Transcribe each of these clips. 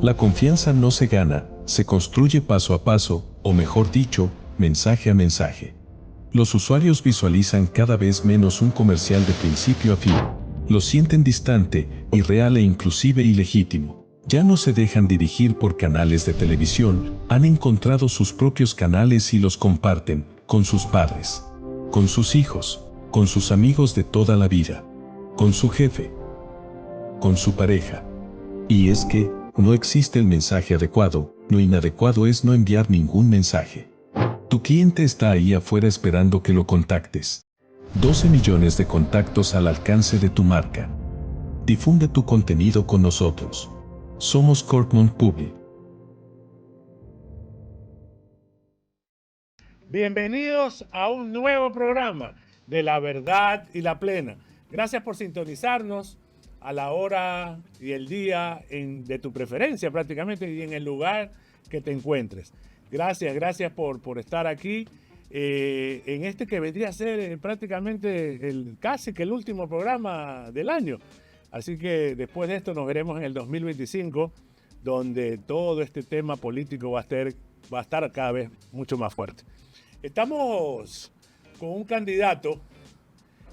La confianza no se gana, se construye paso a paso, o mejor dicho, mensaje a mensaje. Los usuarios visualizan cada vez menos un comercial de principio a fin. Lo sienten distante, irreal e inclusive ilegítimo. Ya no se dejan dirigir por canales de televisión, han encontrado sus propios canales y los comparten, con sus padres, con sus hijos, con sus amigos de toda la vida, con su jefe, con su pareja. Y es que, no existe el mensaje adecuado, lo inadecuado es no enviar ningún mensaje. Tu cliente está ahí afuera esperando que lo contactes. 12 millones de contactos al alcance de tu marca. Difunde tu contenido con nosotros. Somos Corpmont Publi. Bienvenidos a un nuevo programa de La Verdad y la Plena. Gracias por sintonizarnos a la hora y el día de tu preferencia prácticamente y en el lugar que te encuentres. Gracias por estar aquí en este que vendría a ser prácticamente casi que el último programa del año. Así que después de esto nos veremos en el 2025, donde todo este tema político va a estar cada vez mucho más fuerte. Estamos con un candidato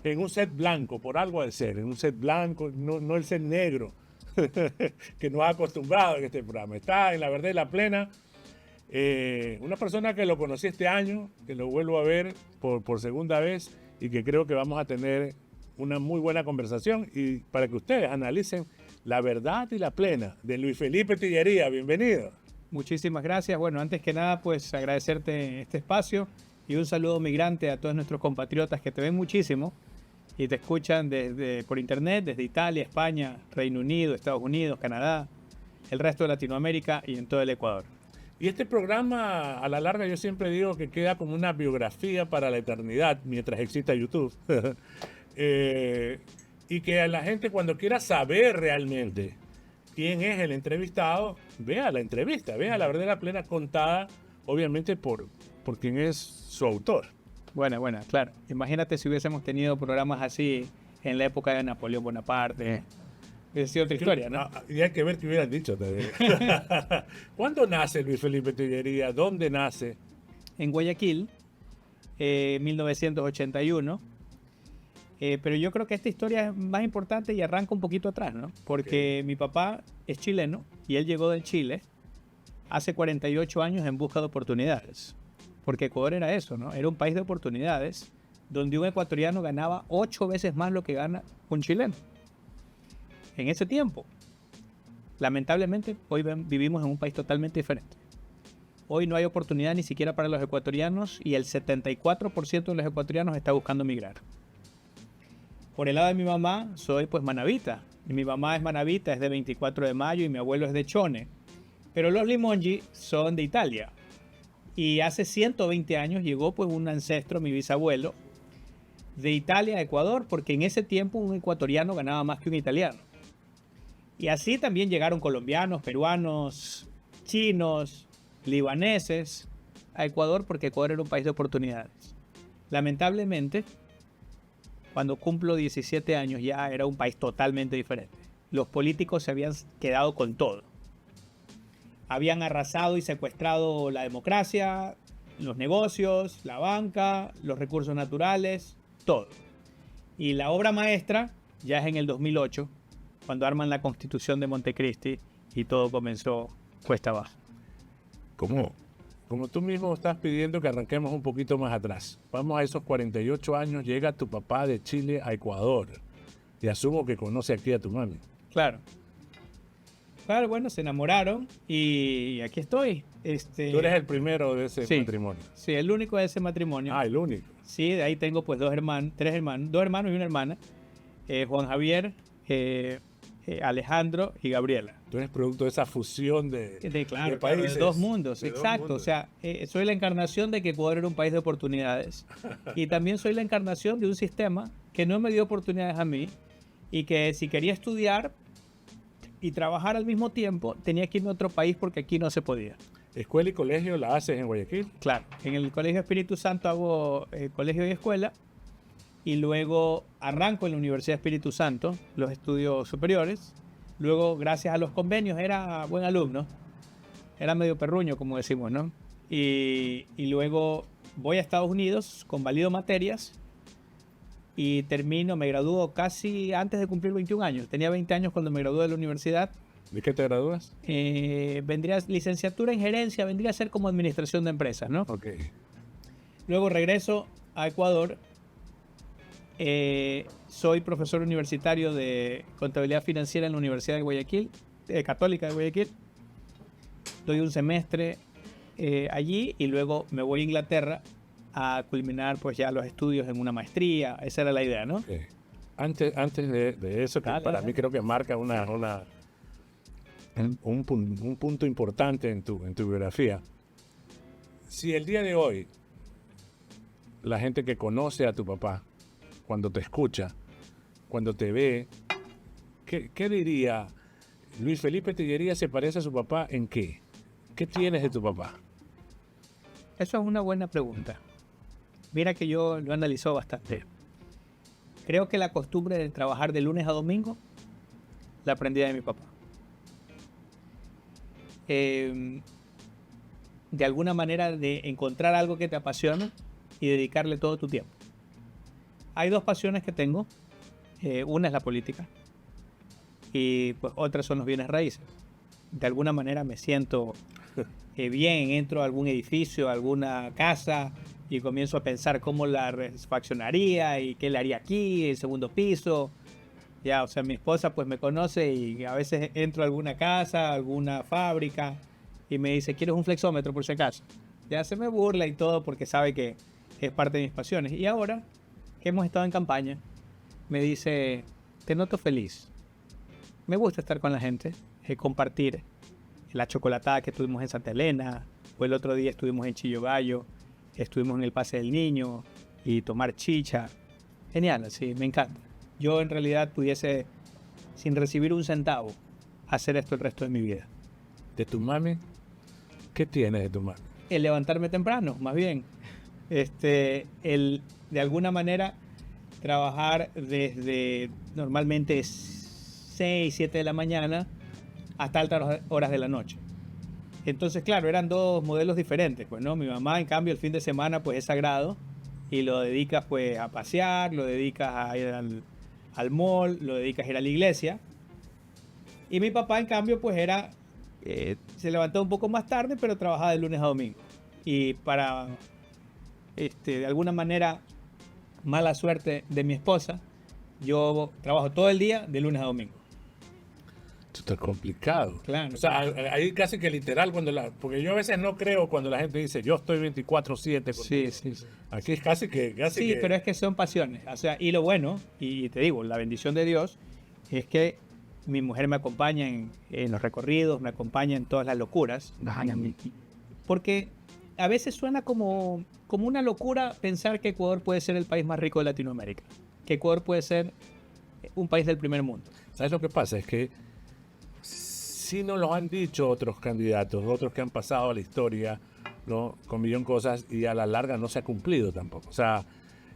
en un set blanco, por algo de ser, en un set blanco, no el set negro que nos ha acostumbrado en este programa. Está en La Verdad y la Plena, una persona que lo conocí este año, que lo vuelvo a ver por segunda vez y que creo que vamos a tener una muy buena conversación y para que ustedes analicen La Verdad y la Plena de Luis Felipe Tillería. Bienvenido. Muchísimas gracias. Bueno, antes que nada, pues agradecerte este espacio y un saludo migrante a todos nuestros compatriotas que te ven muchísimo y te escuchan por internet desde Italia, España, Reino Unido, Estados Unidos, Canadá, el resto de Latinoamérica y en todo el Ecuador. Y este programa, a la larga, yo siempre digo que queda como una biografía para la eternidad mientras exista YouTube. Y que a la gente, cuando quiera saber realmente quién es el entrevistado, vea la entrevista, vea La Verdad y la Plena contada, obviamente por quien es su autor. Bueno, claro. Imagínate si hubiésemos tenido programas así en la época de Napoleón Bonaparte. Hubiese sido otra historia, ¿no? Y hay que ver qué hubieran dicho. ¿Cuándo nace Luis Felipe Tillería? ¿Dónde nace? En Guayaquil, 1981. Pero yo creo que esta historia es más importante y arranca un poquito atrás, ¿no? Porque mi papá es chileno y él llegó de Chile hace 48 años en busca de oportunidades. Porque Ecuador era eso, ¿no? Era un país de oportunidades donde un ecuatoriano ganaba 8 veces más lo que gana un chileno. En ese tiempo, lamentablemente, hoy vivimos en un país totalmente diferente. Hoy no hay oportunidad ni siquiera para los ecuatorianos y el 74% de los ecuatorianos está buscando emigrar. Por el lado de mi mamá, soy pues manabita. Y mi mamá es manabita, es de 24 de mayo y mi abuelo es de Chone. Pero los Limongi son de Italia. Y hace 120 años llegó pues un ancestro, mi bisabuelo, de Italia a Ecuador, porque en ese tiempo un ecuatoriano ganaba más que un italiano. Y así también llegaron colombianos, peruanos, chinos, libaneses a Ecuador, porque Ecuador era un país de oportunidades. Lamentablemente, cuando cumplo 17 años ya era un país totalmente diferente. Los políticos se habían quedado con todo. Habían arrasado y secuestrado la democracia, los negocios, la banca, los recursos naturales, todo. Y la obra maestra ya es en el 2008, cuando arman la Constitución de Montecristi y todo comenzó cuesta abajo. Como tú mismo estás pidiendo que arranquemos un poquito más atrás. Vamos a esos 48 años, llega tu papá de Chile a Ecuador. Y asumo que conoce aquí a tu mami. Claro, bueno, se enamoraron y aquí estoy. Tú eres el primero de ese matrimonio. Sí, el único de ese matrimonio. Ah, el único. Sí, de ahí tengo pues dos hermanos y una hermana. Juan Javier, Alejandro y Gabriela. Tú eres producto de esa fusión de países. De dos mundos, exacto. O sea, soy la encarnación de que Ecuador era un país de oportunidades. Y también soy la encarnación de un sistema que no me dio oportunidades a mí y que si quería estudiar y trabajar al mismo tiempo, tenía que irme a otro país porque aquí no se podía. ¿Escuela y colegio la haces en Guayaquil? Claro, en el Colegio Espíritu Santo hago colegio y escuela y luego arranco en la Universidad Espíritu Santo los estudios superiores Luego, gracias a los convenios, era buen alumno. Era medio perruño, como decimos, ¿no? Y luego voy a Estados Unidos, convalido materias y termino, me gradúo casi antes de cumplir 21 años. Tenía 20 años cuando me gradué de la universidad. ¿De qué te gradúas? Vendría licenciatura en gerencia, vendría a ser como administración de empresas, ¿no? Ok. Luego regreso a Ecuador. Soy profesor universitario de contabilidad financiera en la Universidad de Guayaquil, Católica de Guayaquil. Doy un semestre allí y luego me voy a Inglaterra a culminar pues ya los estudios en una maestría. Esa era la idea, ¿no? Okay. Antes de eso, que para mí creo que marca un punto importante en tu biografía. Si el día de hoy la gente que conoce a tu papá, cuando te escucha, cuando te ve, ¿qué diría? Luis Felipe Tillería se parece a su papá ¿en qué? ¿Qué tienes de tu papá? Eso es una buena pregunta. Mira que yo lo analizo bastante. Creo que la costumbre de trabajar de lunes a domingo la aprendí de mi papá. De alguna manera de encontrar algo que te apasiona y dedicarle todo tu tiempo. Hay dos pasiones que tengo. Una es la política y pues, otras son los bienes raíces. De alguna manera me siento bien, entro a algún edificio, a alguna casa y comienzo a pensar cómo la refaccionaría y qué le haría aquí, el segundo piso. Ya, o sea, mi esposa pues me conoce y a veces entro a alguna casa, alguna fábrica y me dice, ¿quieres un flexómetro por si acaso? Ya se me burla y todo porque sabe que es parte de mis pasiones. Y ahora que hemos estado en campaña, me dice, te noto feliz. Me gusta estar con la gente, compartir la chocolatada que tuvimos en Santa Elena, o el otro día estuvimos en Chillogallo, estuvimos en el Pase del Niño y tomar chicha. Genial, sí, me encanta. Yo en realidad pudiese, sin recibir un centavo, hacer esto el resto de mi vida. ¿De tu mami? ¿Qué tienes de tu mami? El levantarme temprano, más bien. El de alguna manera trabajar desde normalmente 6, 7 de la mañana hasta altas horas de la noche. Entonces, claro, eran dos modelos diferentes, pues, ¿no? Mi mamá, en cambio, el fin de semana, pues, es sagrado y lo dedicas, pues, a pasear, lo dedicas a ir al mall, lo dedicas a ir a la iglesia. Y mi papá, en cambio, pues, se levantaba un poco más tarde, pero trabajaba de lunes a domingo. Y para, de alguna manera, mala suerte de mi esposa, yo trabajo todo el día de lunes a domingo. Esto es complicado. Claro. O sea, ahí casi que literal, porque yo a veces no creo cuando la gente dice, yo estoy 24/7. Sí. Aquí es casi que... Sí, pero es que son pasiones. O sea, y lo bueno, y te digo, la bendición de Dios, es que mi mujer me acompaña en los recorridos, me acompaña en todas las locuras. Porque a veces suena como una locura pensar que Ecuador puede ser el país más rico de Latinoamérica. Que Ecuador puede ser un país del primer mundo. ¿Sabes lo que pasa? Es que sí nos lo han dicho otros candidatos, otros que han pasado a la historia, ¿no? Con millón de cosas y a la larga no se ha cumplido tampoco. O sea,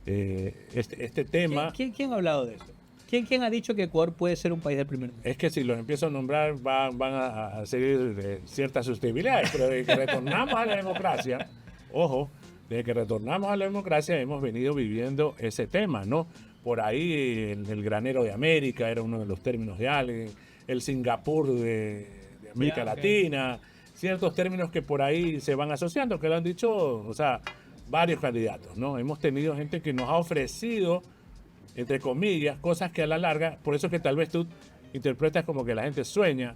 este tema... ¿Quién ha hablado de eso? ¿Quién ha dicho que Ecuador puede ser un país del primer mundo? Es que si los empiezo a nombrar van a seguir ciertas sostenibilidades, pero desde que retornamos a la democracia, ojo, desde que retornamos a la democracia hemos venido viviendo ese tema, ¿no? Por ahí el granero de América era uno de los términos de alguien, el Singapur de América Latina, ciertos términos que por ahí se van asociando, que lo han dicho, o sea, varios candidatos, ¿no? Hemos tenido gente que nos ha ofrecido, entre comillas, cosas que a la larga, por eso que tal vez tú interpretas como que la gente sueña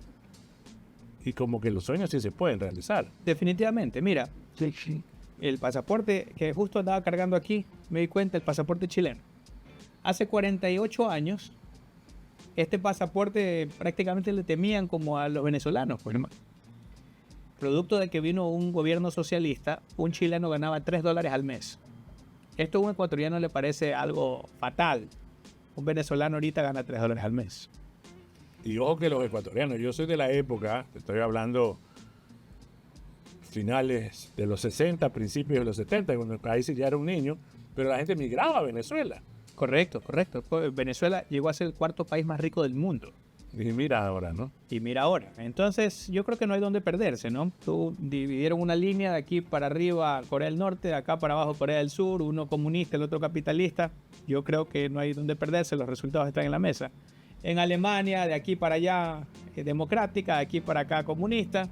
y como que los sueños sí se pueden realizar. Definitivamente, mira, el pasaporte que justo andaba cargando aquí, me di cuenta, el pasaporte chileno. Hace 48 años, este pasaporte prácticamente le temían como a los venezolanos, pues, producto de que vino un gobierno socialista, un chileno ganaba $3 al mes. Esto a un ecuatoriano le parece algo fatal. Un venezolano ahorita gana $3 al mes. Y ojo que los ecuatorianos, yo soy de la época, te estoy hablando finales de los 60, principios de los 70, cuando ahí sí ya era un niño, pero la gente migraba a Venezuela. Correcto. Venezuela llegó a ser el cuarto país más rico del mundo. Y mira ahora, ¿no? Y mira ahora. Entonces, yo creo que no hay donde perderse, ¿no? Tú dividieron una línea de aquí para arriba Corea del Norte, de acá para abajo Corea del Sur, uno comunista, el otro capitalista. Yo creo que no hay donde perderse, los resultados están en la mesa. En Alemania, de aquí para allá, democrática, de aquí para acá comunista.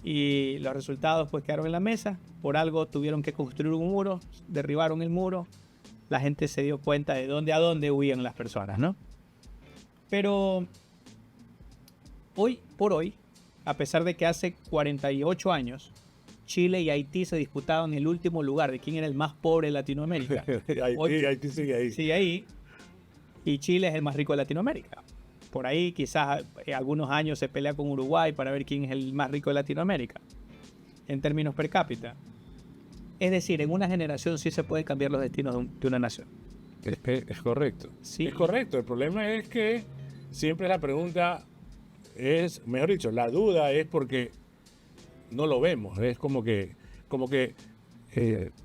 Y los resultados pues quedaron en la mesa. Por algo tuvieron que construir un muro, derribaron el muro. La gente se dio cuenta de a dónde huían las personas, ¿no? Pero hoy por hoy, a pesar de que hace 48 años Chile y Haití se disputaban el último lugar de quién era el más pobre de Latinoamérica. Haití sigue ahí. Sigue ahí. Y Chile es el más rico de Latinoamérica. Por ahí quizás algunos años se pelea con Uruguay para ver quién es el más rico de Latinoamérica en términos per cápita. Es decir, en una generación sí se pueden cambiar los destinos de una nación. Es correcto. Sí. Es correcto. El problema es que siempre la pregunta es, mejor dicho, la duda es porque no lo vemos. Es como que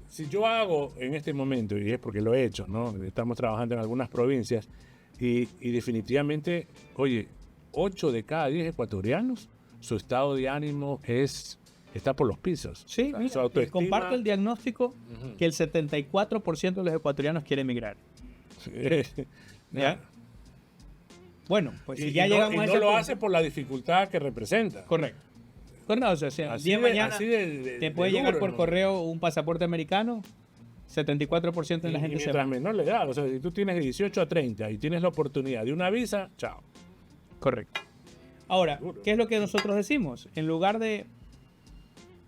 si yo hago en este momento, y es porque lo he hecho, ¿no? Estamos trabajando en algunas provincias y definitivamente, oye, 8 de cada 10 ecuatorianos, su estado de ánimo está por los pisos. Sí, Su mira, autoestima- comparto el diagnóstico que el 74% de los ecuatorianos quieren emigrar. ¿Ya? Bueno, pues si ya llegamos a no ese lo punto- hace por la dificultad que representa. Correcto. No, o sea, Así día de- mañana así de te puede duro, llegar por ¿no? correo un pasaporte americano, 74% de la gente y se mientras va. menor le da, o sea, si tú tienes de 18 a 30 y tienes la oportunidad de una visa, chao. Correcto. Ahora, Duro. ¿qué es lo que nosotros decimos? En lugar de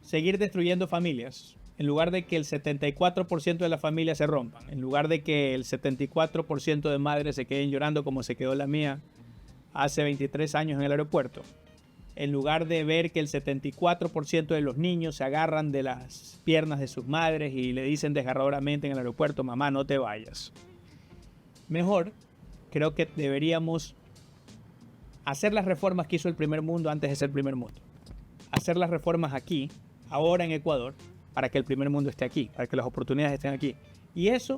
seguir destruyendo familias, en lugar de que el 74% de las familias se rompan, en lugar de que el 74% de madres se queden llorando como se quedó la mía hace 23 años en el aeropuerto, en lugar de ver que el 74% de los niños se agarran de las piernas de sus madres y le dicen desgarradoramente en el aeropuerto, mamá, no te vayas. Mejor, creo que deberíamos hacer las reformas que hizo el primer mundo antes de ser primer mundo. Hacer las reformas aquí, ahora en Ecuador, para que el primer mundo esté aquí, para que las oportunidades estén aquí. Y eso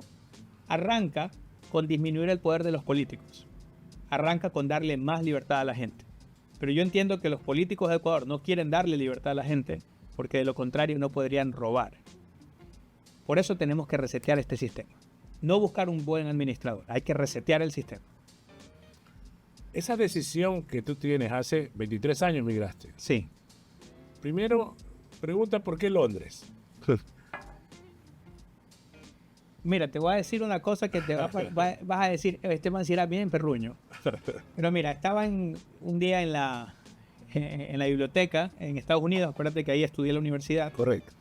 arranca con disminuir el poder de los políticos. Arranca con darle más libertad a la gente. Pero yo entiendo que los políticos de Ecuador no quieren darle libertad a la gente porque de lo contrario no podrían robar. Por eso tenemos que resetear este sistema. No buscar un buen administrador, hay que resetear el sistema. Esa decisión que tú tienes hace 23 años migraste. Sí. Primero, pregunta por qué Londres. Mira, te voy a decir una cosa que te vas a decir, este man si era bien perruño. Pero mira, estaba un día en la biblioteca en Estados Unidos, acuérdate que ahí estudié en la universidad. Correcto.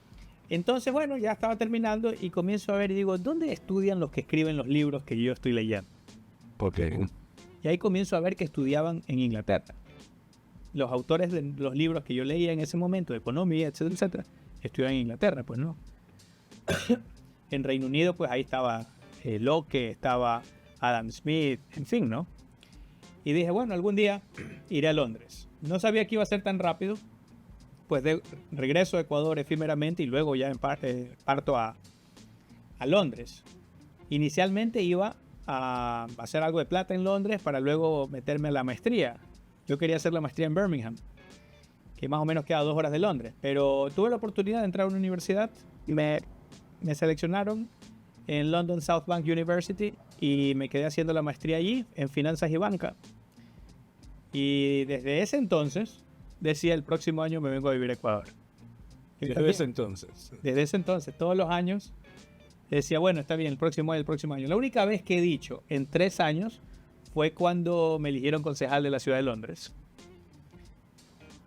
Entonces, bueno, ya estaba terminando y comienzo a ver y digo, ¿dónde estudian los que escriben los libros que yo estoy leyendo? Porque Y ahí comienzo a ver que estudiaban en Inglaterra. Los autores de los libros que yo leía en ese momento, de economía, etcétera, etcétera, estudiaban en Inglaterra, pues no. En Reino Unido, pues ahí estaba Locke, estaba Adam Smith, en fin, ¿no? Y dije, bueno, algún día iré a Londres. No sabía que iba a ser tan rápido, pues regreso a Ecuador efímeramente y luego ya parto a Londres. Inicialmente iba a hacer algo de plata en Londres para luego meterme a la maestría. Yo quería hacer la maestría en Birmingham, que más o menos queda a 2 horas de Londres, pero tuve la oportunidad de entrar a una universidad y me seleccionaron en London South Bank University y me quedé haciendo la maestría allí en finanzas y banca. Y desde ese entonces decía, el próximo año me vengo a vivir a Ecuador. desde ese entonces. Desde ese entonces, todos los años, decía, bueno, está bien, el próximo año. La única vez que he dicho en 3 años fue cuando me eligieron concejal de la ciudad de Londres.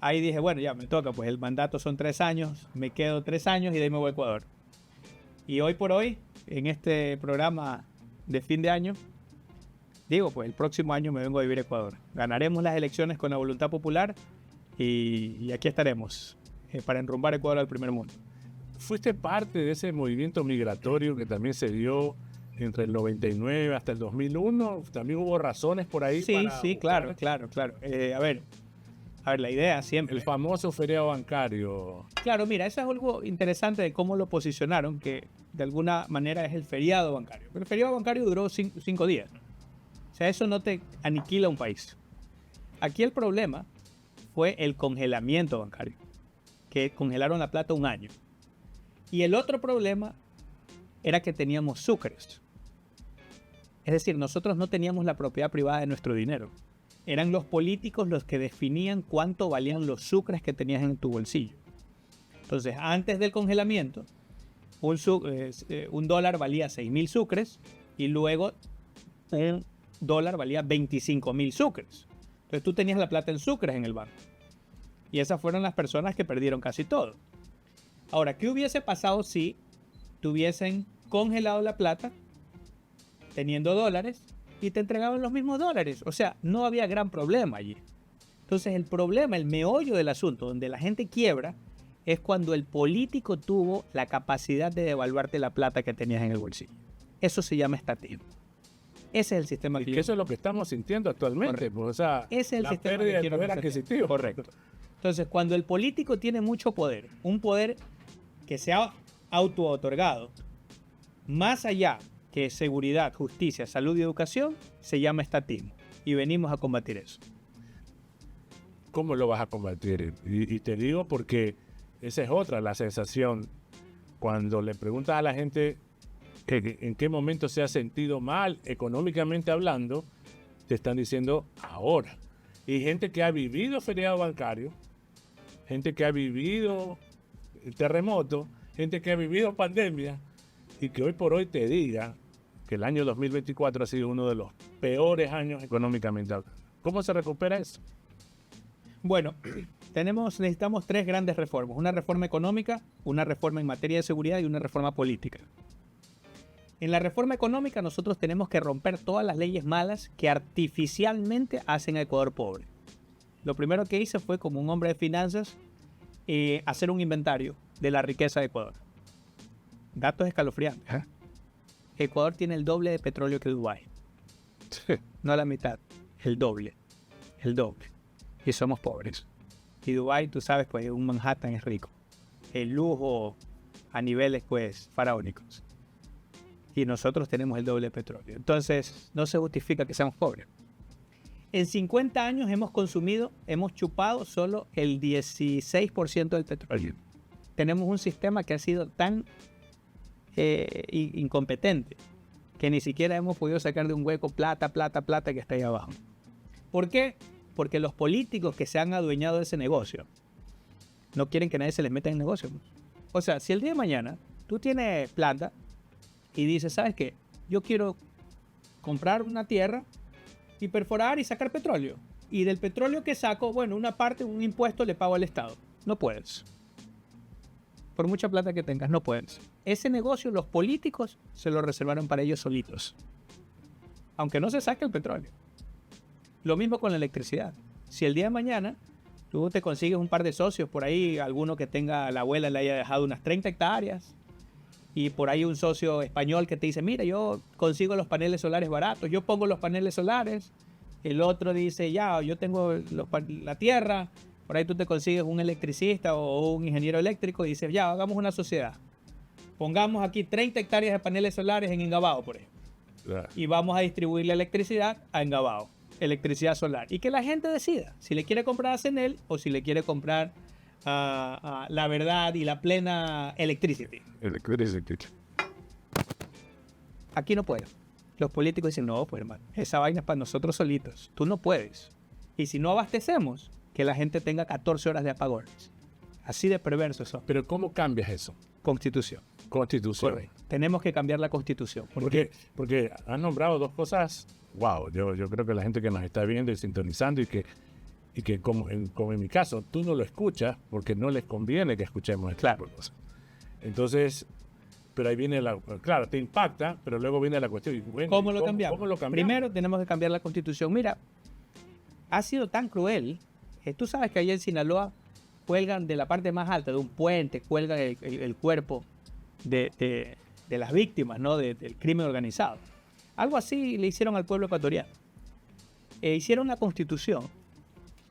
Ahí dije, bueno, ya me toca, pues el mandato son 3 años, me quedo 3 años y de ahí me voy a Ecuador. Y hoy por hoy, en este programa de fin de año, digo, pues el próximo año me vengo a vivir a Ecuador. Ganaremos las elecciones con la voluntad popular y aquí estaremos para enrumbar Ecuador al primer mundo. Fuiste parte de ese movimiento migratorio que también se dio entre el 99 hasta el 2001. También hubo razones por ahí. Sí, para sí, claro. buscar A ver, la idea siempre. el famoso feriado bancario. Claro, mira, eso es algo interesante de cómo lo posicionaron, que de alguna manera es el feriado bancario. Pero el feriado bancario duró 5 días. O sea, eso no te aniquila un país. aquí el problema fue el congelamiento bancario, que congelaron la plata un año. Y el otro problema era que teníamos sucres. Es decir, nosotros no teníamos la propiedad privada de nuestro dinero. Eran los políticos los que definían cuánto valían los sucres que tenías en tu bolsillo. Entonces, antes del congelamiento, un dólar valía 6.000 sucres y luego un dólar valía 25.000 sucres. Entonces tú tenías la plata en sucres en el banco. Y esas fueron las personas que perdieron casi todo. Ahora, ¿qué hubiese pasado si tuviesen congelado la plata teniendo dólares y te entregaban los mismos dólares? O sea, no había gran problema allí. Entonces el problema, el meollo del asunto, donde la gente quiebra, es cuando el político tuvo la capacidad de devaluarte la plata que tenías en el bolsillo. Eso se llama estatismo. Ese es el sistema Y que eso es lo que estamos sintiendo actualmente. Pues, o sea, ese es el la sistema pérdida que de quiero poder representar. adquisitivo. Correcto. Entonces, cuando el político tiene mucho poder, un poder que se ha auto-otorgado, más allá que seguridad, justicia, salud y educación, se llama estatismo. Y venimos a combatir eso. ¿Cómo lo vas a combatir? Y te digo porque esa es otra, la sensación. Cuando le preguntas a la gente que en qué momento se ha sentido mal económicamente hablando, te están diciendo ahora. Y gente que ha vivido feriado bancario, gente que ha vivido terremoto, gente que ha vivido pandemia, y que hoy por hoy te diga que el año 2024 ha sido uno de los peores años económicamente hablando. ¿Cómo se recupera eso? Bueno, necesitamos tres grandes reformas. Una reforma económica, una reforma en materia de seguridad y una reforma política. En la reforma económica nosotros tenemos que romper todas las leyes malas que artificialmente hacen a Ecuador pobre. Lo primero que hice fue, como un hombre de finanzas, hacer un inventario de la riqueza de Ecuador. Datos escalofriantes. Ecuador tiene el doble de petróleo que Dubái. No la mitad, el doble. El doble. Y somos pobres. Y Dubái, tú sabes, pues un Manhattan es rico. El lujo a niveles, pues, faraónicos. Y nosotros tenemos el doble de petróleo. Entonces, no se justifica que seamos pobres. En 50 años hemos chupado solo el 16% del petróleo. Tenemos un sistema que ha sido tan incompetente que ni siquiera hemos podido sacar de un hueco plata que está ahí abajo. ¿Por qué? Porque los políticos que se han adueñado de ese negocio no quieren que nadie se les meta en el negocio. O sea, si el día de mañana tú tienes plata y dices, ¿sabes qué? Yo quiero comprar una tierra y perforar y sacar petróleo. Y del petróleo que saco, bueno, una parte, un impuesto le pago al Estado. No puedes. Por mucha plata que tengas, no puedes. Ese negocio los políticos se lo reservaron para ellos solitos. Aunque no se saque el petróleo. Lo mismo con la electricidad. Si el día de mañana tú te consigues un par de socios por ahí, alguno que tenga, la abuela le haya dejado unas 30 hectáreas, y por ahí un socio español que te dice, mira, yo consigo los paneles solares baratos, yo pongo los paneles solares. El otro dice, ya, yo tengo la tierra. Por ahí tú te consigues un electricista o un ingeniero eléctrico y dices, ya, hagamos una sociedad. Pongamos aquí 30 hectáreas de paneles solares en Engabao, por ejemplo. Y vamos a distribuir la electricidad a Engabao, electricidad solar. Y que la gente decida si le quiere comprar a Senel o si le quiere comprar a La Verdad y la Plena Electricity. Aquí no pueden. Los políticos dicen, no, pues hermano, esa vaina es para nosotros solitos. Tú no puedes. Y si no abastecemos, que la gente tenga 14 horas de apagones. Así de perverso eso. Pero ¿cómo cambias eso? Constitución. Constitución. Correcto. Tenemos que cambiar la Constitución. Porque has nombrado dos cosas. Wow, yo creo que la gente que nos está viendo y sintonizando y que como en mi caso, tú no lo escuchas porque no les conviene que escuchemos esto. Claro. Entonces, pero ahí viene claro, te impacta, pero luego viene la cuestión. Y bueno, ¿Cómo lo cambiamos? ¿Cómo lo cambiamos? Primero tenemos que cambiar la Constitución. Mira, ha sido tan cruel. Tú sabes que allá en Sinaloa cuelgan de la parte más alta de un puente, cuelgan el cuerpo de las víctimas, ¿no? Del crimen organizado. Algo así le hicieron al pueblo ecuatoriano. Hicieron la Constitución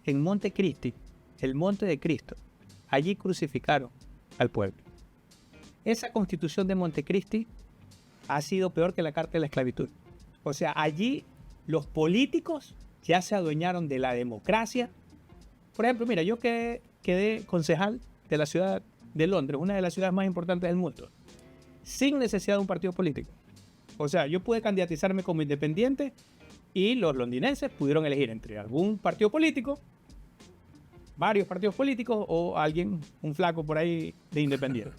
en Montecristi, el Monte de Cristo. Allí crucificaron al pueblo. Esa Constitución de Montecristi ha sido peor que la Carta de la Esclavitud. O sea, allí los políticos ya se adueñaron de la democracia. Por ejemplo, mira, yo quedé concejal de la ciudad de Londres, una de las ciudades más importantes del mundo, sin necesidad de un partido político. O sea, yo pude candidatizarme como independiente y los londinenses pudieron elegir entre algún partido político, varios partidos políticos o alguien, un flaco por ahí de independiente.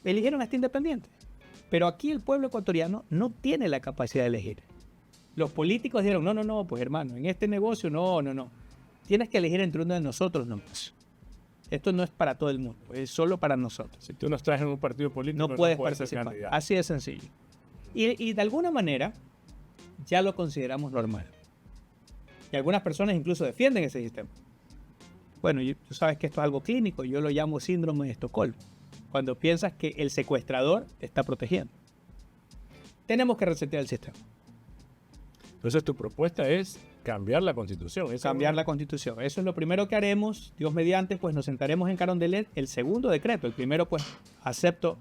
Eligieron a este independiente. Pero aquí el pueblo ecuatoriano no tiene la capacidad de elegir. Los políticos dijeron, no, pues hermano, en este negocio no. Tienes que elegir entre uno de nosotros nomás. Esto no es para todo el mundo, es solo para nosotros. Si tú no estás en un partido político, no puedes ser participar. candidato. Así de sencillo. Y de alguna manera ya lo consideramos normal. Y algunas personas incluso defienden ese sistema. Bueno, tú sabes que esto es algo clínico, yo lo llamo síndrome de Estocolmo. Cuando piensas que el secuestrador te está protegiendo. Tenemos que resetear el sistema. Entonces tu propuesta es cambiar la Constitución. Cambiar la Constitución. Eso es lo primero que haremos. Dios mediante, pues nos sentaremos en Carondelet. El segundo decreto. El primero, pues, acepto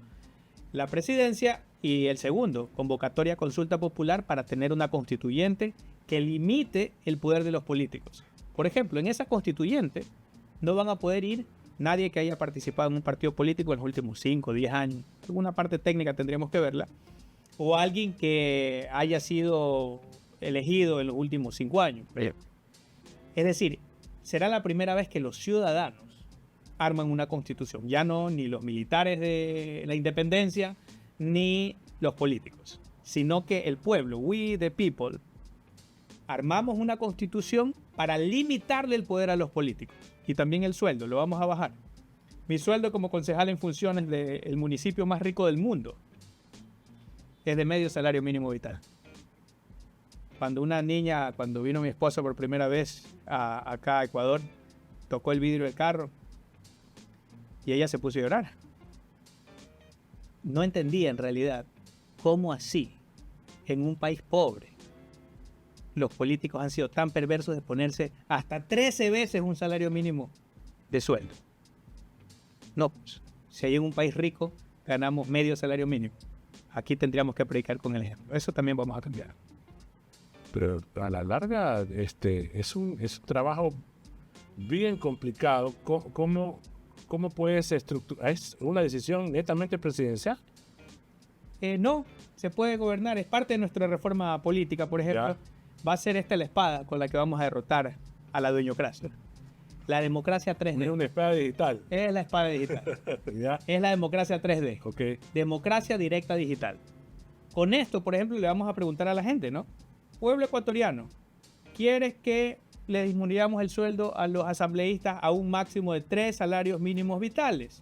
la presidencia. Y el segundo, convocatoria a consulta popular para tener una constituyente que limite el poder de los políticos. Por ejemplo, en esa constituyente no van a poder ir nadie que haya participado en un partido político en los últimos 5 o 10 años. Alguna parte técnica tendríamos que verla. O alguien que haya sido elegido en los últimos 5 años. Es decir, será la primera vez que los ciudadanos arman una constitución. Ya no ni los militares de la independencia, ni los políticos, sino que el pueblo, we the people, armamos una constitución para limitarle el poder a los políticos. Y también el sueldo, lo vamos a bajar. Mi sueldo como concejal en funciones del municipio más rico del mundo es de medio salario mínimo vital. Cuando vino mi esposa por primera vez acá a Ecuador, tocó el vidrio del carro y ella se puso a llorar. No entendía en realidad cómo así, en un país pobre, los políticos han sido tan perversos de ponerse hasta 13 veces un salario mínimo de sueldo. No, pues, si hay en un país rico ganamos medio salario mínimo, aquí tendríamos que predicar con el ejemplo. Eso también vamos a cambiar. Pero a la larga es un trabajo bien complicado. ¿Cómo puedes estructurar? ¿Es una decisión netamente presidencial? No, se puede gobernar. Es parte de nuestra reforma política, por ejemplo. Va a ser esta la espada con la que vamos a derrotar a la dueñocracia. La democracia 3D. Es una espada digital. Es la espada digital. ¿Ya? Es la democracia 3D. Okay. Democracia directa digital. Con esto, por ejemplo, le vamos a preguntar a la gente, ¿no? Pueblo ecuatoriano, ¿quieres que le disminuyamos el sueldo a los asambleístas a un máximo de 3 salarios mínimos vitales?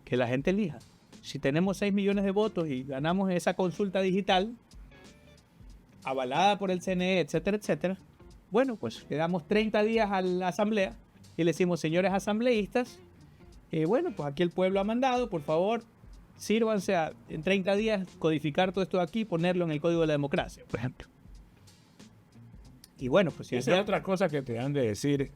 Que la gente elija. Si tenemos 6 millones de votos y ganamos esa consulta digital, avalada por el CNE, etcétera, etcétera, bueno, pues le damos 30 días a la asamblea y le decimos, señores asambleístas, bueno, pues aquí el pueblo ha mandado, por favor, sírvanse en 30 días codificar todo esto de aquí y ponerlo en el Código de la Democracia, por ejemplo. Y bueno, pues si esa es otra cosa que te han de decir,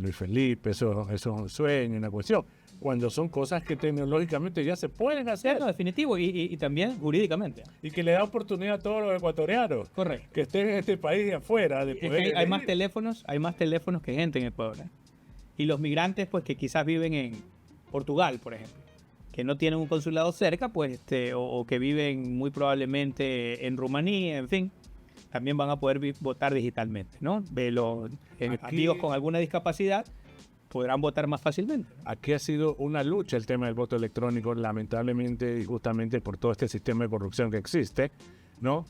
Luis Felipe, eso es un sueño, una cuestión. Cuando son cosas que tecnológicamente ya se pueden hacer. No, definitivo, y también jurídicamente. Y que le da oportunidad a todos los ecuatorianos. Correcto. Que estén en este país y afuera. De poder es que hay más teléfonos que gente en Ecuador. Y los migrantes, pues que quizás viven en Portugal, por ejemplo, que no tienen un consulado cerca, pues, o que viven muy probablemente en Rumanía, en fin, también van a poder votar digitalmente, ¿no? Los amigos con alguna discapacidad podrán votar más fácilmente. Aquí ha sido una lucha el tema del voto electrónico, lamentablemente y justamente por todo este sistema de corrupción que existe, ¿no?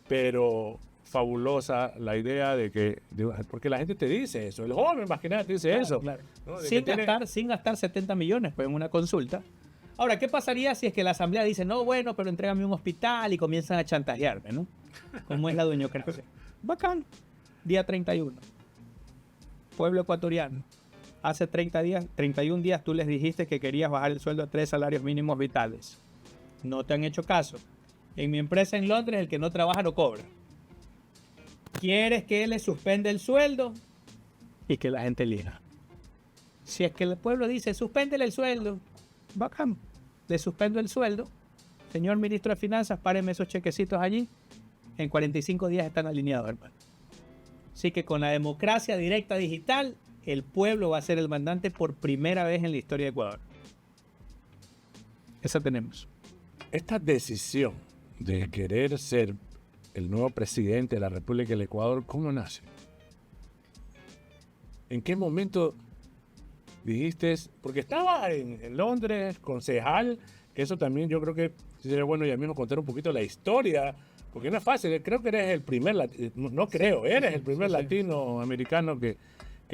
Pero fabulosa la idea de que, porque la gente te dice eso, el joven más que nada te dice eso. Claro. ¿No? Sin gastar 70 millones pues, en una consulta. Ahora, ¿qué pasaría si es que la asamblea dice, no, bueno, pero entrégame un hospital y comienzan a chantajearme, ¿no? Como es la dueñocracia. Bacán. Día 31. Pueblo ecuatoriano. Hace 31 días tú les dijiste que querías bajar el sueldo a 3 salarios mínimos vitales. No te han hecho caso. En mi empresa en Londres, el que no trabaja no cobra. ¿Quieres que le suspenda el sueldo? Y que la gente elija. Si es que el pueblo dice, suspéndele el sueldo, bacán, le suspendo el sueldo. Señor ministro de Finanzas, páreme esos chequecitos allí en 45 días están alineados, hermano. Así que con la democracia directa digital, el pueblo va a ser el mandante por primera vez en la historia de Ecuador. Esa tenemos. Esta decisión de querer ser el nuevo presidente de la República del Ecuador, ¿cómo nace? ¿En qué momento dijiste? Porque estaba en Londres, concejal, que eso también yo creo que sería bueno ya mismo contar un poquito la historia, porque no es fácil. Creo que eres el primer, eres el primer latinoamericano que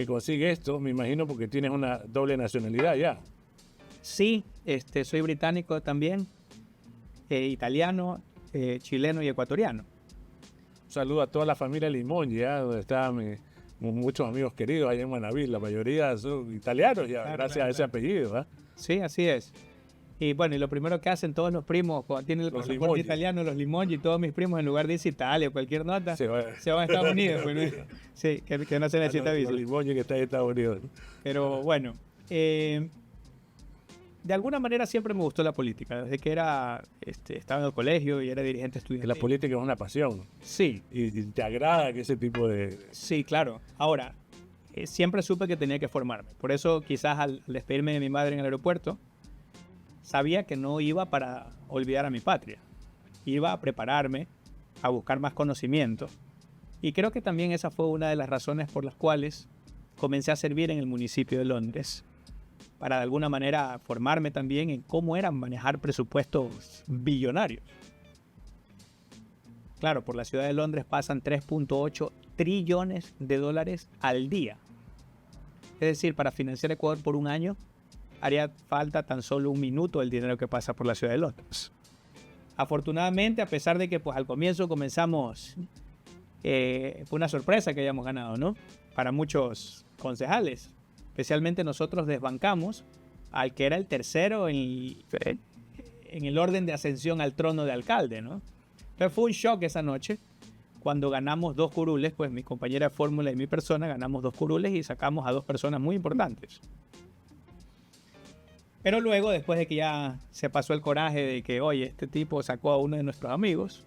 consigue esto, me imagino, porque tienes una doble nacionalidad ya. Sí, soy británico también, italiano, chileno y ecuatoriano. Un saludo a toda la familia Limongi, donde están muchos amigos queridos allá en Manaví. La mayoría son italianos ya, gracias a ese apellido. ¿Eh? Sí, así es. Y bueno, y lo primero que hacen todos los primos cuando tienen el pasaporte italiano, los Limongi, todos mis primos, en lugar de irse a Italia o cualquier nota, se van a Estados Unidos. Pues, ¿no? Sí, que no se necesita visa. Los Limongi que están en Estados Unidos. Pero bueno, de alguna manera siempre me gustó la política. Desde que estaba en el colegio y era dirigente estudiantil. La política es una pasión. Sí. Y te agrada que ese tipo de... Sí, claro. Ahora, siempre supe que tenía que formarme. Por eso quizás al despedirme de mi madre en el aeropuerto, sabía que no iba para olvidar a mi patria. Iba a prepararme, a buscar más conocimiento. Y creo que también esa fue una de las razones por las cuales comencé a servir en el municipio de Londres, para de alguna manera formarme también en cómo era manejar presupuestos billonarios. Claro, por la ciudad de Londres pasan 3.8 trillones de dólares al día. Es decir, para financiar Ecuador por un año, haría falta tan solo un minuto del dinero que pasa por la ciudad de Londres. Afortunadamente, a pesar de que pues, al comienzo comenzamos, fue una sorpresa que hayamos ganado, ¿no? Para muchos concejales. Especialmente nosotros desbancamos al que era el tercero en el orden de ascensión al trono de alcalde, ¿no? Entonces fue un shock esa noche cuando ganamos 2 curules, pues mi compañera de fórmula y mi persona ganamos 2 curules y sacamos a 2 personas muy importantes. Pero luego, después de que ya se pasó el coraje de que, oye, este tipo sacó a uno de nuestros amigos,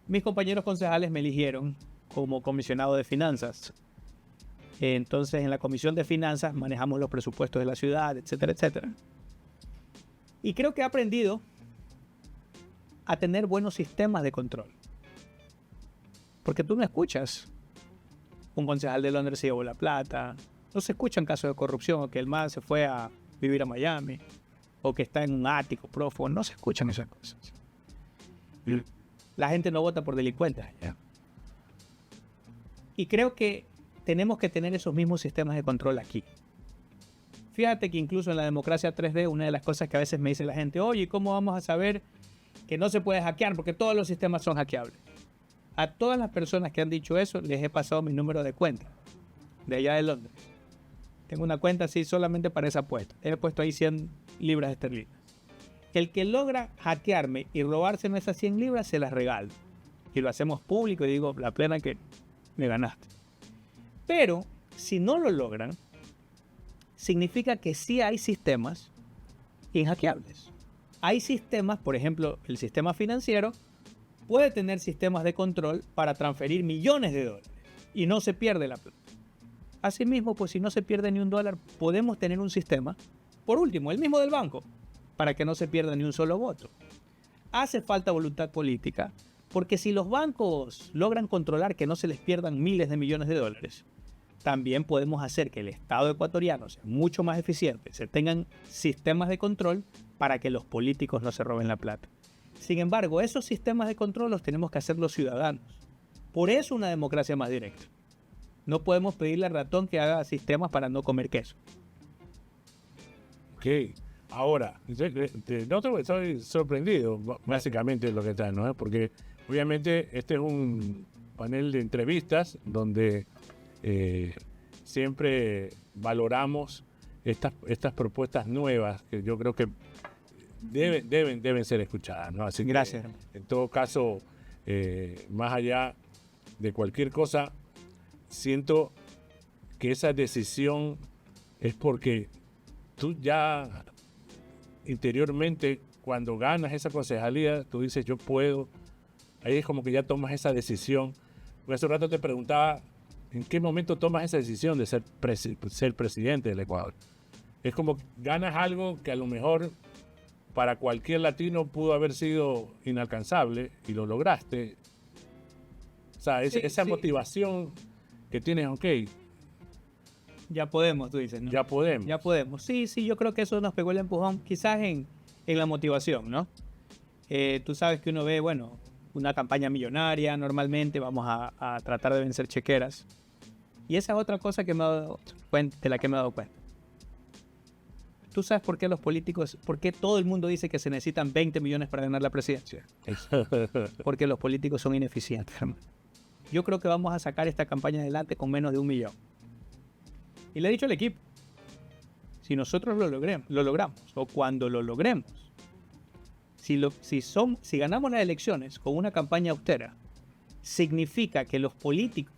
mis compañeros concejales me eligieron como comisionado de finanzas. Entonces, en la comisión de finanzas manejamos los presupuestos de la ciudad, etcétera, etcétera. Y creo que he aprendido a tener buenos sistemas de control. Porque tú no escuchas un concejal de Londres se llevó la plata, no se escuchan casos de corrupción, o que el man se fue a vivir a Miami, o que está en un ático prófugo, no se escuchan esas cosas. La gente no vota por delincuentes. Y creo que tenemos que tener esos mismos sistemas de control aquí. Fíjate que incluso en la democracia 3D, una de las cosas que a veces me dice la gente, oye, ¿cómo vamos a saber que no se puede hackear? Porque todos los sistemas son hackeables. A todas las personas que han dicho eso, les he pasado mi número de cuenta, de allá de Londres. Tengo una cuenta así solamente para esa apuesta. He puesto ahí 100 libras esterlinas. El que logra hackearme y robárseme esas 100 libras, se las regalo. Y lo hacemos público y digo, la plena que me ganaste. Pero, si no lo logran, significa que sí hay sistemas inhackeables. Hay sistemas, por ejemplo, el sistema financiero puede tener sistemas de control para transferir millones de dólares y no se pierde la plata. Asimismo, pues si no se pierde ni un dólar, podemos tener un sistema, por último, el mismo del banco, para que no se pierda ni un solo voto. Hace falta voluntad política, porque si los bancos logran controlar que no se les pierdan miles de millones de dólares, también podemos hacer que el Estado ecuatoriano sea mucho más eficiente, se tengan sistemas de control para que los políticos no se roben la plata. Sin embargo, esos sistemas de control los tenemos que hacer los ciudadanos. Por eso una democracia más directa. No podemos pedirle al ratón que haga sistemas para no comer queso. Ok. Ahora, no estoy sorprendido, básicamente, de lo que está, ¿no? Porque obviamente este es un panel de entrevistas donde siempre valoramos estas propuestas nuevas que yo creo que deben ser escuchadas, ¿no? Así que, gracias. En todo caso, más allá de cualquier cosa, siento que esa decisión es porque tú ya interiormente, cuando ganas esa concejalía, tú dices, yo puedo ahí es como que ya tomas esa decisión. Porque hace un rato te preguntaba, ¿en qué momento tomas esa decisión de ser presidente del Ecuador? Es como que ganas algo que a lo mejor para cualquier latino pudo haber sido inalcanzable y lo lograste. O sea, esa motivación que tienes, ok, Ya podemos, tú dices, ¿no? ya podemos. Ya podemos. Sí, yo creo que eso nos pegó el empujón, quizás en la motivación, ¿no? Tú sabes que uno ve, bueno, una campaña millonaria, normalmente vamos a tratar de vencer chequeras. Y esa es otra cosa que me he dado cuenta, de la que me he dado cuenta. ¿Tú sabes por qué los políticos, por qué todo el mundo dice que se necesitan 20 millones para ganar la presidencia? Porque los políticos son ineficientes, hermano. Yo creo que vamos a sacar esta campaña adelante con menos de 1 millón. Y le he dicho al equipo, si nosotros lo logramos, o cuando lo logremos, si ganamos las elecciones con una campaña austera, significa que los políticos,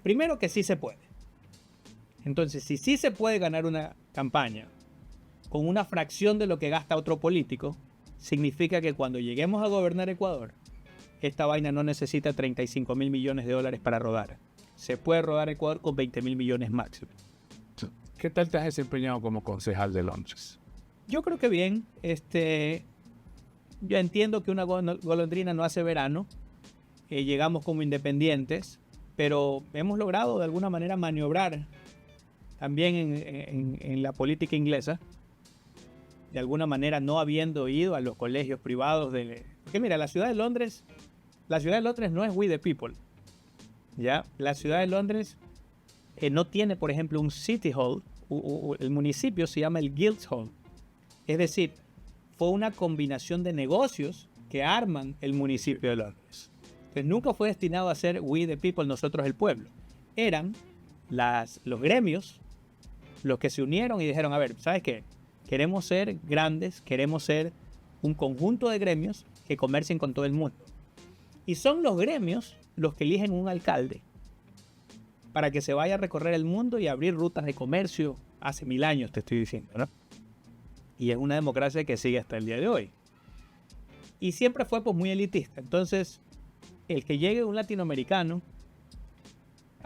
primero que sí se puede. Entonces, si sí se puede ganar una campaña con una fracción de lo que gasta otro político, significa que cuando lleguemos a gobernar Ecuador, esta vaina no necesita 35.000 millones de dólares para rodar. Se puede rodar Ecuador con 20.000 millones máximo. ¿Qué tal te has desempeñado como concejal de Londres? Yo creo que bien. Yo entiendo que una golondrina no hace verano. Llegamos como independientes, pero hemos logrado de alguna manera maniobrar también en la política inglesa. De alguna manera no habiendo ido a los colegios privados porque mira, la ciudad de Londres no es we the people. ¿Ya? La ciudad de Londres no tiene, por ejemplo, un City Hall. El municipio se llama el Guildhall. Es decir, fue una combinación de negocios que arman el municipio de Londres. Entonces nunca fue destinado a ser we the people, nosotros el pueblo. Eran los gremios los que se unieron y dijeron, a ver, ¿sabes qué? Queremos ser grandes, queremos ser un conjunto de gremios que comercien con todo el mundo. Y son los gremios los que eligen un alcalde para que se vaya a recorrer el mundo y abrir rutas de comercio hace 1000 años, te estoy diciendo, ¿no? Y es una democracia que sigue hasta el día de hoy. Y siempre fue pues muy elitista. Entonces, el que llegue un latinoamericano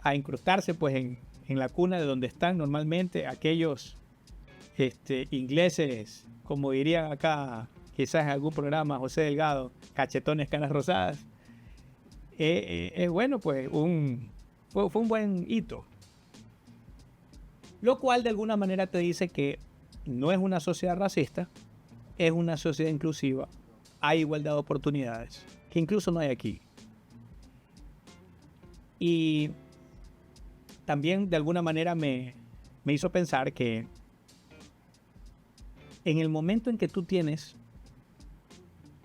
a incrustarse pues en la cuna de donde están normalmente aquellos ingleses, como dirían acá, quizás en algún programa, José Delgado, cachetones, canas rosadas, es bueno, pues fue un buen hito. Lo cual de alguna manera te dice que no es una sociedad racista, es una sociedad inclusiva, hay igualdad de oportunidades, que incluso no hay aquí. Y también de alguna manera me hizo pensar que en el momento en que tú tienes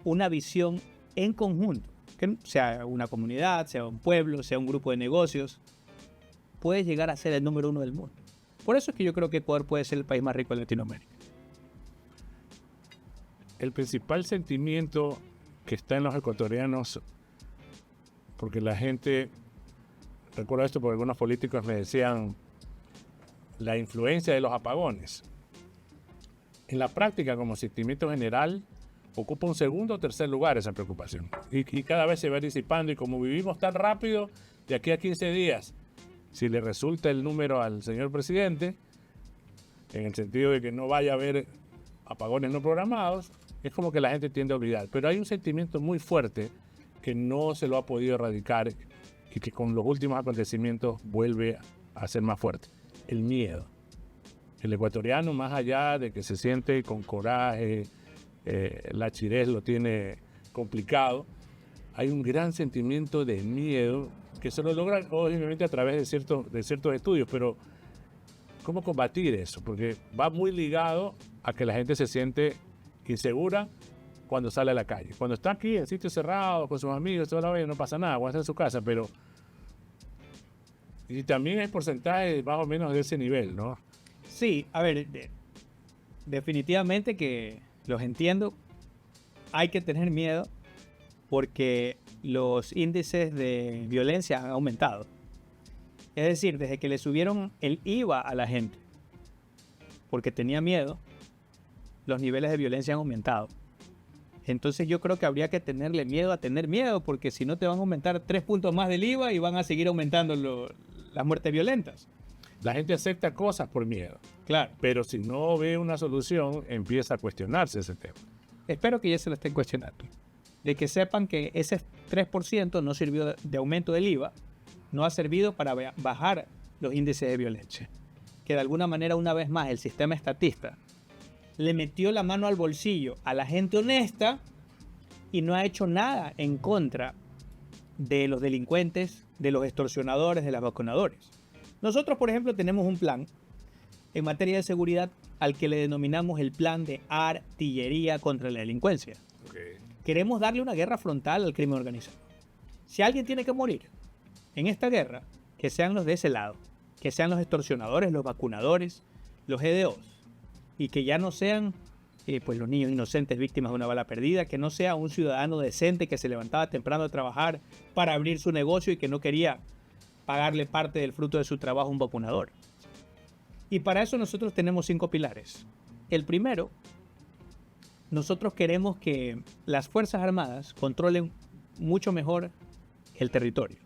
una visión en conjunto, que sea una comunidad, sea un pueblo, sea un grupo de negocios, puedes llegar a ser el número 1 del mundo. Por eso es que yo creo que Ecuador puede ser el país más rico de Latinoamérica. El principal sentimiento que está en los ecuatorianos, porque la gente, recuerdo esto porque algunos políticos me decían, la influencia de los apagones. En la práctica, como sentimiento general, ocupa un segundo o tercer lugar esa preocupación. Y cada vez se va disipando, y como vivimos tan rápido, de aquí a 15 días, si le resulta el número al señor presidente, en el sentido de que no vaya a haber apagones no programados, es como que la gente tiende a olvidar. Pero hay un sentimiento muy fuerte que no se lo ha podido erradicar y que con los últimos acontecimientos vuelve a ser más fuerte. El miedo. El ecuatoriano, más allá de que se siente con coraje, la chirez lo tiene complicado, hay un gran sentimiento de miedo que se lo logra obviamente a través de ciertos estudios, pero ¿cómo combatir eso? Porque va muy ligado a que la gente se siente insegura cuando sale a la calle. Cuando está aquí en sitios cerrados, con sus amigos, toda la vida, no pasa nada, cuando está en su casa, pero... Y también hay porcentajes más o menos de ese nivel, ¿no? Sí, a ver, definitivamente que los entiendo. Hay que tener miedo porque los índices de violencia han aumentado. Es decir, desde que le subieron el IVA a la gente porque tenía miedo, los niveles de violencia han aumentado. Entonces yo creo que habría que tenerle miedo a tener miedo, porque si no te van a aumentar 3 puntos más del IVA y van a seguir aumentando las muertes violentas. La gente acepta cosas por miedo, Claro. pero si no ve una solución, empieza a cuestionarse ese tema. Espero que ya se lo estén cuestionando. De que sepan que ese 3% no sirvió de aumento del IVA, no ha servido para bajar los índices de violencia. Que de alguna manera, una vez más, el sistema estatista le metió la mano al bolsillo a la gente honesta y no ha hecho nada en contra de los delincuentes, de los extorsionadores, de los vacunadores. Nosotros, por ejemplo, tenemos un plan en materia de seguridad al que le denominamos el plan de artillería contra la delincuencia. Queremos darle una guerra frontal al crimen organizado. Si alguien tiene que morir en esta guerra, que sean los de ese lado, que sean los extorsionadores, los vacunadores, los GDOs, y que ya no sean pues los niños inocentes víctimas de una bala perdida, que no sea un ciudadano decente que se levantaba temprano a trabajar para abrir su negocio y que no quería pagarle parte del fruto de su trabajo a un vacunador. Y para eso nosotros tenemos 5 pilares. El primero, nosotros queremos que las Fuerzas Armadas controlen mucho mejor el territorio.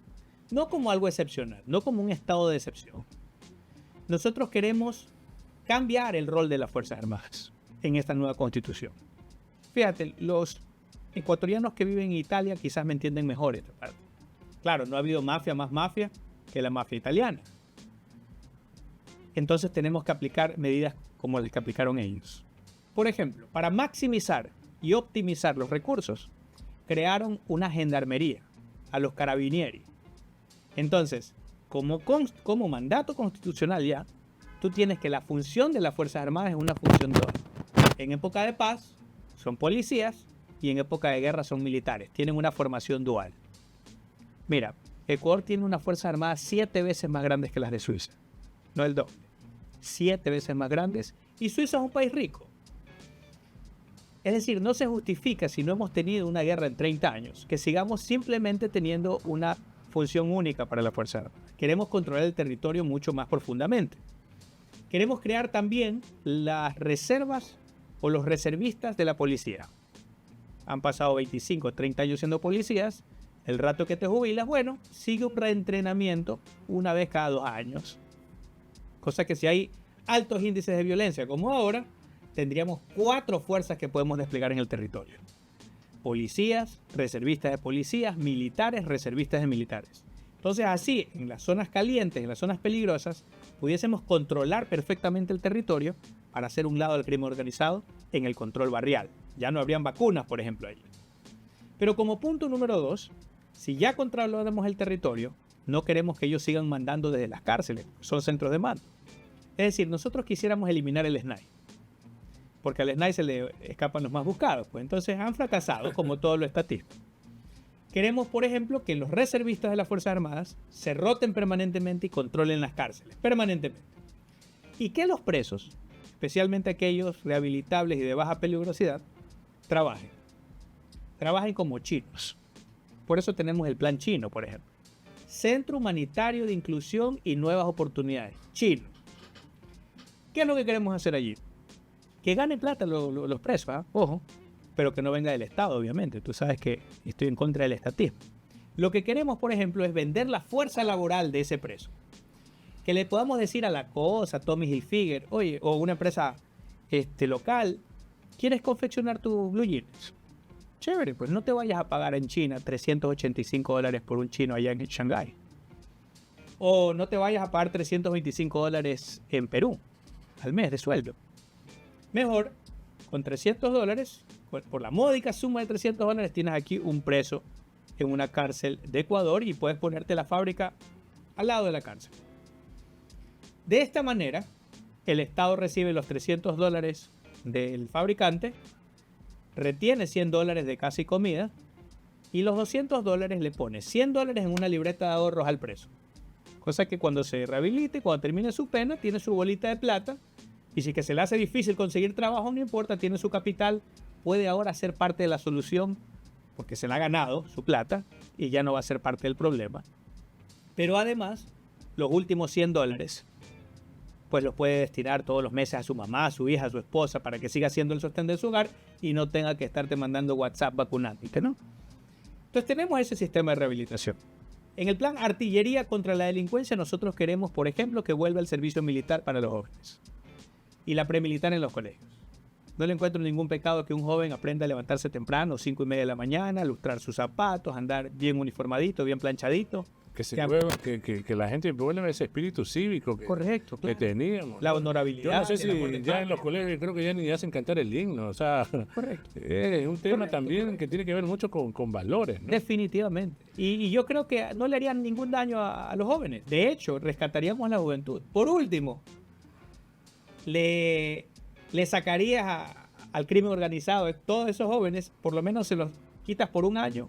No como algo excepcional, no como un estado de excepción. Nosotros queremos cambiar el rol de las Fuerzas Armadas en esta nueva constitución. Fíjate, los ecuatorianos que viven en Italia quizás me entienden mejor esta parte. Claro, no ha habido mafia más mafia que la mafia italiana. Entonces tenemos que aplicar medidas como las que aplicaron ellos. Por ejemplo, para maximizar y optimizar los recursos, crearon una gendarmería, a los carabinieri. Entonces, como mandato constitucional ya, tú tienes que la función de las Fuerzas Armadas es una función dual. En época de paz son policías y en época de guerra son militares. Tienen una formación dual. Mira, Ecuador tiene unas Fuerzas Armadas 7 veces más grandes que las de Suiza. No el doble. 7 veces más grandes. Y Suiza es un país rico. Es decir, no se justifica, si no hemos tenido una guerra en 30 años, que sigamos simplemente teniendo una función única para la Fuerza Armada. Queremos controlar el territorio mucho más profundamente. Queremos crear también las reservas o los reservistas de la policía. Han pasado 25, 30 años siendo policías. El rato que te jubilas, bueno, sigue un reentrenamiento una vez cada 2 años. Cosa que si hay altos índices de violencia como ahora, tendríamos 4 fuerzas que podemos desplegar en el territorio. Policías, reservistas de policías, militares, reservistas de militares. Entonces así, en las zonas calientes, en las zonas peligrosas, pudiésemos controlar perfectamente el territorio para hacer un lado del crimen organizado en el control barrial. Ya no habrían vacunas, por ejemplo, ahí. Pero como punto número 2, si ya controlamos el territorio, no queremos que ellos sigan mandando desde las cárceles, son centros de mando. Es decir, nosotros quisiéramos eliminar el SNAI, porque al SNAI se le escapan los más buscados, pues entonces han fracasado como todos los estatistas. Queremos, por ejemplo, que los reservistas de las Fuerzas Armadas se roten permanentemente y controlen las cárceles, permanentemente. Y que los presos, especialmente aquellos rehabilitables y de baja peligrosidad, trabajen como chinos. Por eso tenemos el plan chino, por ejemplo. Centro Humanitario de Inclusión y Nuevas Oportunidades, chino. ¿Qué es lo que queremos hacer allí? Que ganen plata los presos, ¿eh? Ojo, pero que no venga del Estado, obviamente. Tú sabes que estoy en contra del estatismo. Lo que queremos, por ejemplo, es vender la fuerza laboral de ese preso. Que le podamos decir a La Cosa, Tommy Hilfiger, oye, o una empresa local, ¿quieres confeccionar tus blue jeans? Chévere, pues no te vayas a pagar en China $385 por un chino allá en Shanghái. O no te vayas a pagar $325 en Perú al mes de sueldo. Mejor, con $300, por la módica suma de $300, tienes aquí un preso en una cárcel de Ecuador y puedes ponerte la fábrica al lado de la cárcel. De esta manera, el Estado recibe los $300 del fabricante, retiene $100 de casa y comida y los $200 le pone $100 en una libreta de ahorros al preso. Cosa que cuando se rehabilite, cuando termine su pena, tiene su bolita de plata. Y si que se le hace difícil conseguir trabajo, no importa, tiene su capital, puede ahora ser parte de la solución porque se le ha ganado su plata y ya no va a ser parte del problema. Pero además, los últimos $100 pues los puede destinar todos los meses a su mamá, a su hija, a su esposa, para que siga siendo el sostén de su hogar y no tenga que estarte mandando WhatsApp vacunándote, ¿no? Entonces tenemos ese sistema de rehabilitación. En el plan artillería contra la delincuencia, nosotros queremos, por ejemplo, que vuelva el servicio militar para los jóvenes y la premilitar en los colegios. No le encuentro ningún pecado que un joven aprenda a levantarse temprano, 5:30 de la mañana, lustrar sus zapatos, andar bien uniformadito, bien planchadito. Que la gente vuelva ese espíritu cívico Correcto, que claro. teníamos. La honorabilidad. Yo no sé el amor si de ya en patria. los colegios creo que ya ni hacen cantar el himno. O sea, Correcto. es un tema también que tiene que ver mucho con valores, ¿no? Definitivamente. Y yo creo que no le harían ningún daño a los jóvenes. De hecho, rescataríamos a la juventud. Por último, le sacarías al crimen organizado. Todos esos jóvenes, por lo menos se los quitas por un año.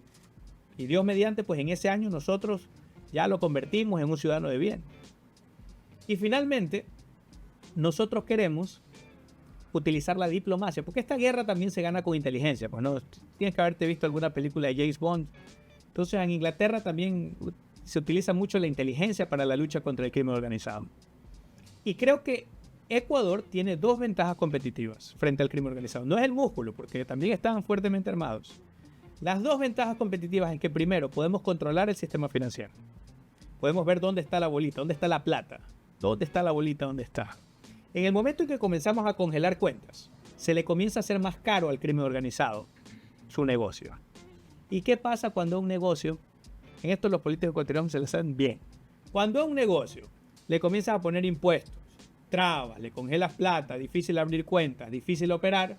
Y Dios mediante, pues en ese año nosotros ya lo convertimos en un ciudadano de bien. Y finalmente, nosotros queremos utilizar la diplomacia, porque esta guerra también se gana con inteligencia. Pues no, tienes que haberte visto alguna película de James Bond. Entonces en Inglaterra también se utiliza mucho la inteligencia para la lucha contra el crimen organizado. Y creo que Ecuador tiene dos ventajas competitivas frente al crimen organizado. No es el músculo, porque también están fuertemente armados. Las dos ventajas competitivas es que primero podemos controlar el sistema financiero. Podemos ver dónde está la bolita, dónde está la plata, dónde está la bolita, dónde está. En el momento en que comenzamos a congelar cuentas, se le comienza a hacer más caro al crimen organizado su negocio. ¿Y qué pasa cuando a un negocio, en esto los políticos ecuatorianos se lo saben bien, cuando a un negocio le comienzas a poner impuestos, trabas, le congelas plata, difícil abrir cuentas, difícil operar,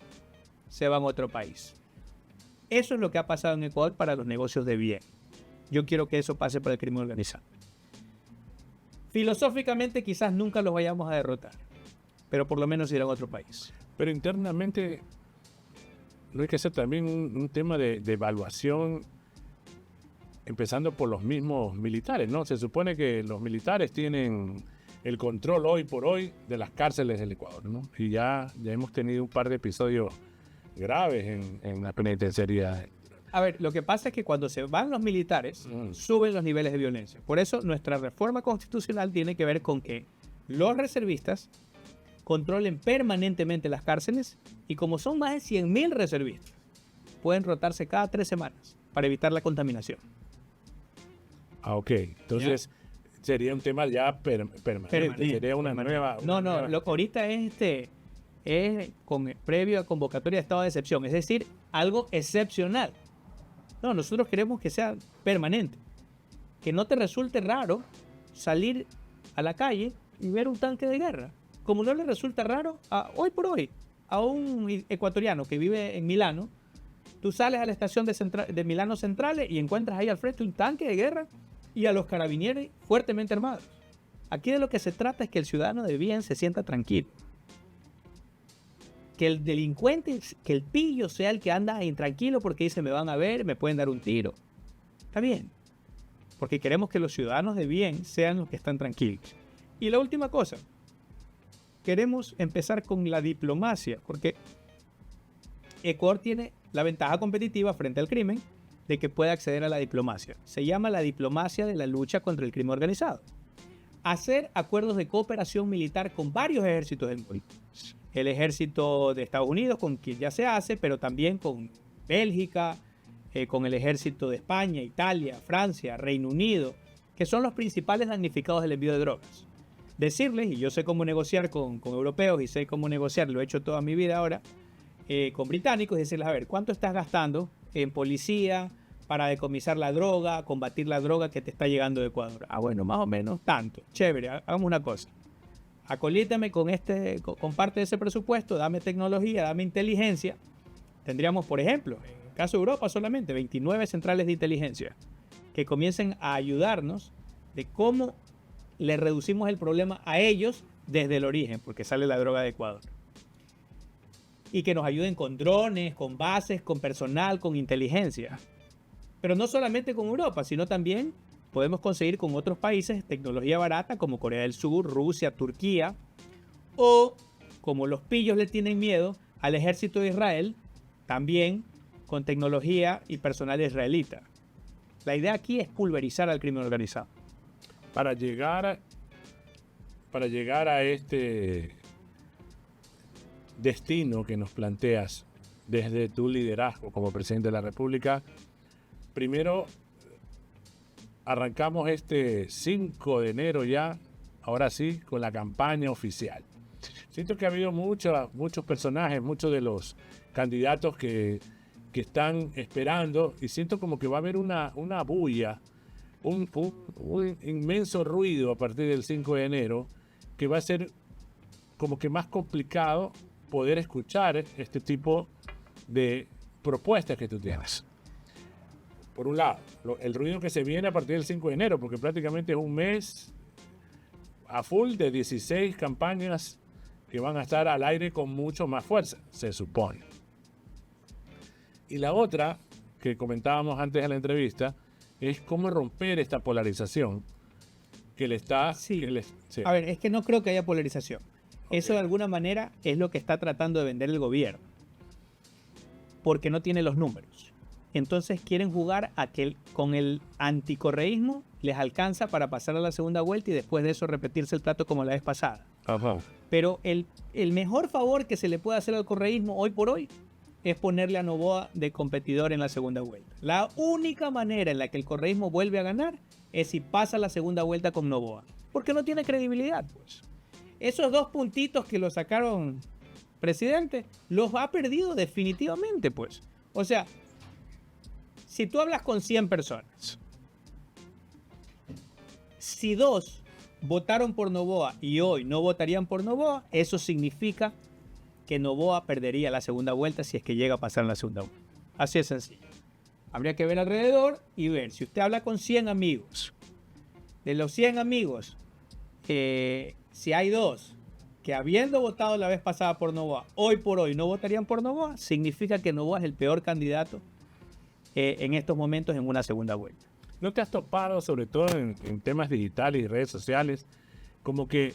se van a otro país? Eso es lo que ha pasado en Ecuador para los negocios de bien. Yo quiero que eso pase para el crimen organizado. Filosóficamente quizás nunca los vayamos a derrotar, pero por lo menos irán a otro país. Pero internamente no hay que hacer también un tema de evaluación, empezando por los mismos militares, ¿no? Se supone que los militares tienen el control hoy por hoy de las cárceles del Ecuador, ¿no? Y ya hemos tenido un par de episodios graves en la penitenciaría. A ver, lo que pasa es que cuando se van los militares, suben los niveles de violencia. Por eso nuestra reforma constitucional tiene que ver con que los reservistas controlen permanentemente las cárceles y como son más de 100.000 reservistas, pueden rotarse cada 3 semanas para evitar la contaminación. Ah, ok. Entonces sería un tema ya permanente. Sería una nueva... No, lo que ahorita es previo a convocatoria de estado de excepción, es decir, algo excepcional. No, nosotros queremos que sea permanente. Que no te resulte raro salir a la calle y ver un tanque de guerra. Como no le resulta raro, hoy por hoy, a un ecuatoriano que vive en Milano, tú sales a la estación de Milano Centrale y encuentras ahí al frente un tanque de guerra y a los carabinieri fuertemente armados. Aquí de lo que se trata es que el ciudadano de bien se sienta tranquilo. Que el delincuente, que el pillo sea el que anda intranquilo porque dice me van a ver, me pueden dar un tiro. Está bien. Porque queremos que los ciudadanos de bien sean los que están tranquilos. Y la última cosa. Queremos empezar con la diplomacia. Porque Ecuador tiene la ventaja competitiva frente al crimen de que puede acceder a la diplomacia. Se llama la diplomacia de la lucha contra el crimen organizado. Hacer acuerdos de cooperación militar con varios ejércitos del mundo. El ejército de Estados Unidos, con quien ya se hace, pero también con Bélgica, con el ejército de España, Italia, Francia, Reino Unido, que son los principales damnificados del envío de drogas. Decirles, y yo sé cómo negociar con europeos y sé cómo negociar, lo he hecho toda mi vida ahora, con británicos, decirles, a ver, ¿cuánto estás gastando en policía para decomisar la droga, combatir la droga que te está llegando de Ecuador? Ah, bueno, más o menos tanto. Chévere, hagamos una cosa. Acolítame con parte de ese presupuesto, dame tecnología, dame inteligencia. Tendríamos, por ejemplo, en el caso de Europa solamente, 29 centrales de inteligencia que comiencen a ayudarnos de cómo le reducimos el problema a ellos desde el origen, porque sale la droga de Ecuador. Y que nos ayuden con drones, con bases, con personal, con inteligencia. Pero no solamente con Europa, sino también podemos conseguir con otros países tecnología barata como Corea del Sur, Rusia, Turquía, o como los pillos le tienen miedo al ejército de Israel, también con tecnología y personal israelita. La idea aquí es pulverizar al crimen organizado. Para llegar para llegar a este destino que nos planteas desde tu liderazgo como presidente de la República? Primero, arrancamos este 5 de enero ya, ahora sí, con la campaña oficial. Siento que ha habido muchos personajes, muchos de los candidatos que están esperando, y siento como que va a haber una bulla, un inmenso ruido a partir del 5 de enero, que va a ser como que más complicado poder escuchar este tipo de propuestas que tú tienes. Por un lado, el ruido que se viene a partir del 5 de enero, porque prácticamente es un mes a full de 16 campañas que van a estar al aire con mucho más fuerza, se supone. Y la otra, que comentábamos antes de la entrevista, es cómo romper esta polarización que le está... Sí. Sí. A ver, es que no creo que haya polarización. Eso de alguna manera es lo que está tratando de vender el gobierno, porque no tiene los números. Entonces quieren jugar a que con el anticorreísmo les alcanza para pasar a la segunda vuelta y después de eso repetirse el plato como la vez pasada. Ajá. Pero el mejor favor que se le puede hacer al correísmo hoy por hoy es ponerle a Noboa de competidor en la segunda vuelta. La única manera en la que el correísmo vuelve a ganar es si pasa la segunda vuelta con Noboa, porque no tiene credibilidad, pues. Esos 2 puntitos que lo sacaron presidente, los ha perdido definitivamente, pues. O sea, si tú hablas con 100 personas, si 2 votaron por Noboa y hoy no votarían por Noboa, eso significa que Noboa perdería la segunda vuelta si es que llega a pasar en la segunda vuelta. Así de sencillo. Habría que ver alrededor y ver, si usted habla con 100 amigos, de los 100 amigos, si hay 2 que habiendo votado la vez pasada por Noboa, hoy por hoy no votarían por Noboa, significa que Noboa es el peor candidato en estos momentos en una segunda vuelta. ¿No te has topado, sobre todo en temas digitales y redes sociales, como que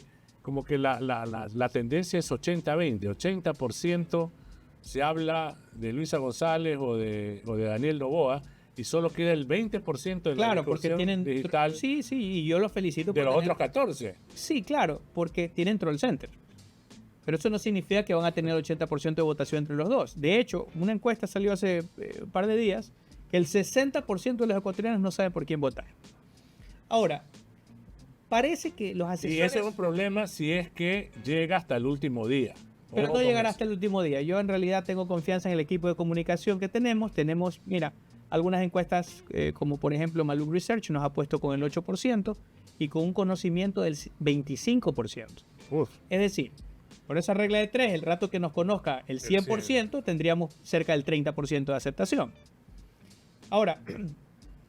la tendencia es 80-20? 80% se habla de Luisa González o de Daniel Noboa, y solo queda el 20% de la discusión digital. Sí, y yo los felicito. De los otros 14. Sí, claro, porque tienen troll center. Pero eso no significa que van a tener el 80% de votación entre los dos. De hecho, una encuesta salió hace un par de días que el 60% de los ecuatorianos no saben por quién votar. Ahora, parece que los asesores... Y ese es un problema si es que llega hasta el último día. Pero no llegará hasta el último día. Yo en realidad tengo confianza en el equipo de comunicación que tenemos. Tenemos, mira, algunas encuestas como por ejemplo Maluk Research nos ha puesto con el 8% y con un conocimiento del 25%. Uf. Es decir, por esa regla de 3, el rato que nos conozca el 100%, tendríamos cerca del 30% de aceptación. Ahora,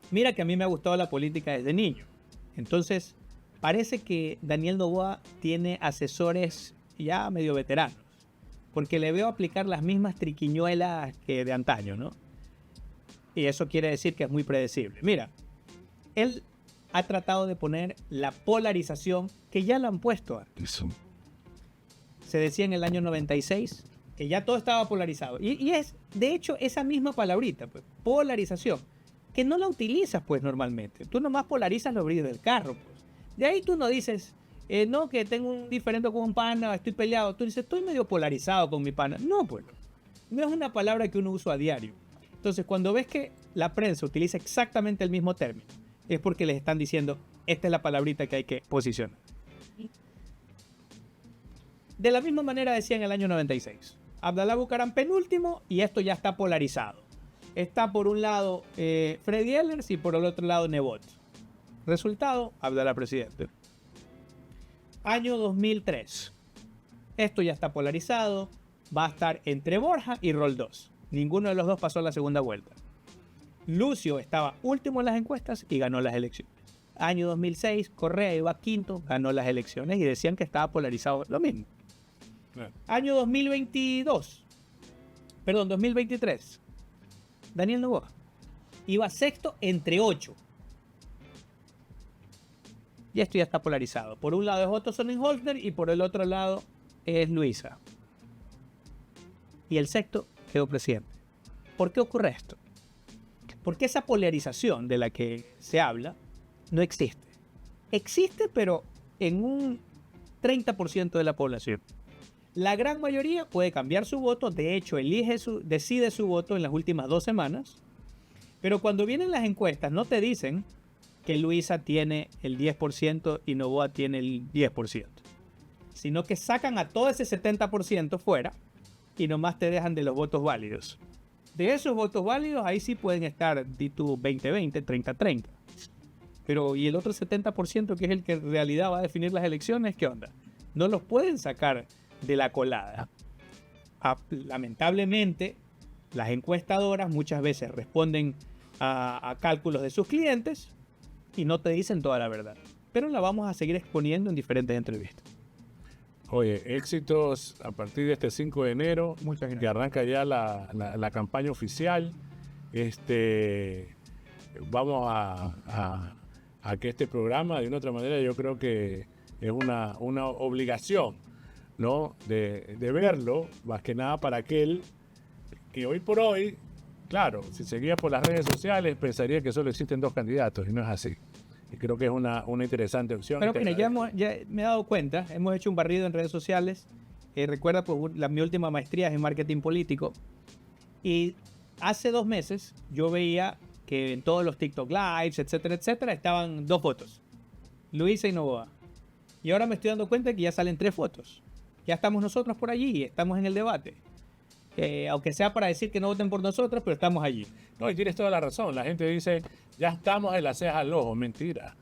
mira que a mí me ha gustado la política desde niño. Entonces, parece que Daniel Noboa tiene asesores ya medio veteranos, porque le veo aplicar las mismas triquiñuelas que de antaño, ¿no? Y eso quiere decir que es muy predecible. Mira, él ha tratado de poner la polarización que ya la han puesto antes. Se decía en el año 96 que ya todo estaba polarizado. Y es, de hecho, esa misma palabrita, pues, polarización, que no la utilizas, pues, normalmente. Tú nomás polarizas los brillos del carro, pues. De ahí tú no dices, no, que tengo un diferendo con un pana, estoy peleado. Tú dices, estoy medio polarizado con mi pana. No, pues, no es una palabra que uno usa a diario. Entonces, cuando ves que la prensa utiliza exactamente el mismo término, es porque les están diciendo, esta es la palabrita que hay que posicionar. De la misma manera decía en el año 96. Abdalá Bucaram penúltimo y esto ya está polarizado. Está por un lado Freddy Ehlers y por el otro lado Nebot. Resultado, Abdalá presidente. Año 2003. Esto ya está polarizado. Va a estar entre Borja y Roldós. Ninguno de los dos pasó a la segunda vuelta. Lucio estaba último en las encuestas y ganó las elecciones. Año 2006, Correa iba quinto, ganó las elecciones y decían que estaba polarizado lo mismo. Año 2023, Daniel Noboa iba sexto entre 8. Y esto ya está polarizado. Por un lado es Otto Sonnenholzner y por el otro lado es Luisa. Y el sexto quedó presidente. ¿Por qué ocurre esto? Porque esa polarización de la que se habla no existe. Existe, pero en un 30% de la población. La gran mayoría puede cambiar su voto, de hecho decide su voto en las últimas 2 semanas, pero cuando vienen las encuestas no te dicen que Luisa tiene el 10% y Noboa tiene el 10%, sino que sacan a todo ese 70% fuera y nomás te dejan de los votos válidos. De esos votos válidos, ahí sí pueden estar, di tú, 20-20, 30-30. Pero, ¿y el otro 70% que es el que en realidad va a definir las elecciones? ¿Qué onda? No los pueden sacar de la colada. Lamentablemente, las encuestadoras muchas veces responden a cálculos de sus clientes y no te dicen toda la verdad. Pero la vamos a seguir exponiendo en diferentes entrevistas. Oye, éxitos a partir de este 5 de enero, Muchas gracias. que arranca ya la campaña oficial. Vamos a que este programa, de una otra manera, yo creo que es una obligación, ¿no? De verlo, más que nada para aquel que hoy por hoy, claro, si seguía por las redes sociales, pensaría que solo existen 2 candidatos, y no es así. Y creo que es una interesante opción. Pero mire, ya me he dado cuenta, hemos hecho un barrido en redes sociales. Recuerda, pues, mi última maestría es en marketing político. Y hace 2 meses yo veía que en todos los TikTok Lives, etcétera, etcétera, estaban 2 fotos. Luisa y Noboa. Y ahora me estoy dando cuenta que ya salen 3 fotos. Ya estamos nosotros por allí, estamos en el debate. Aunque sea para decir que no voten por nosotros, pero estamos allí. No, y tienes toda la razón. La gente dice, ya estamos en la ceja al ojo. Mentira.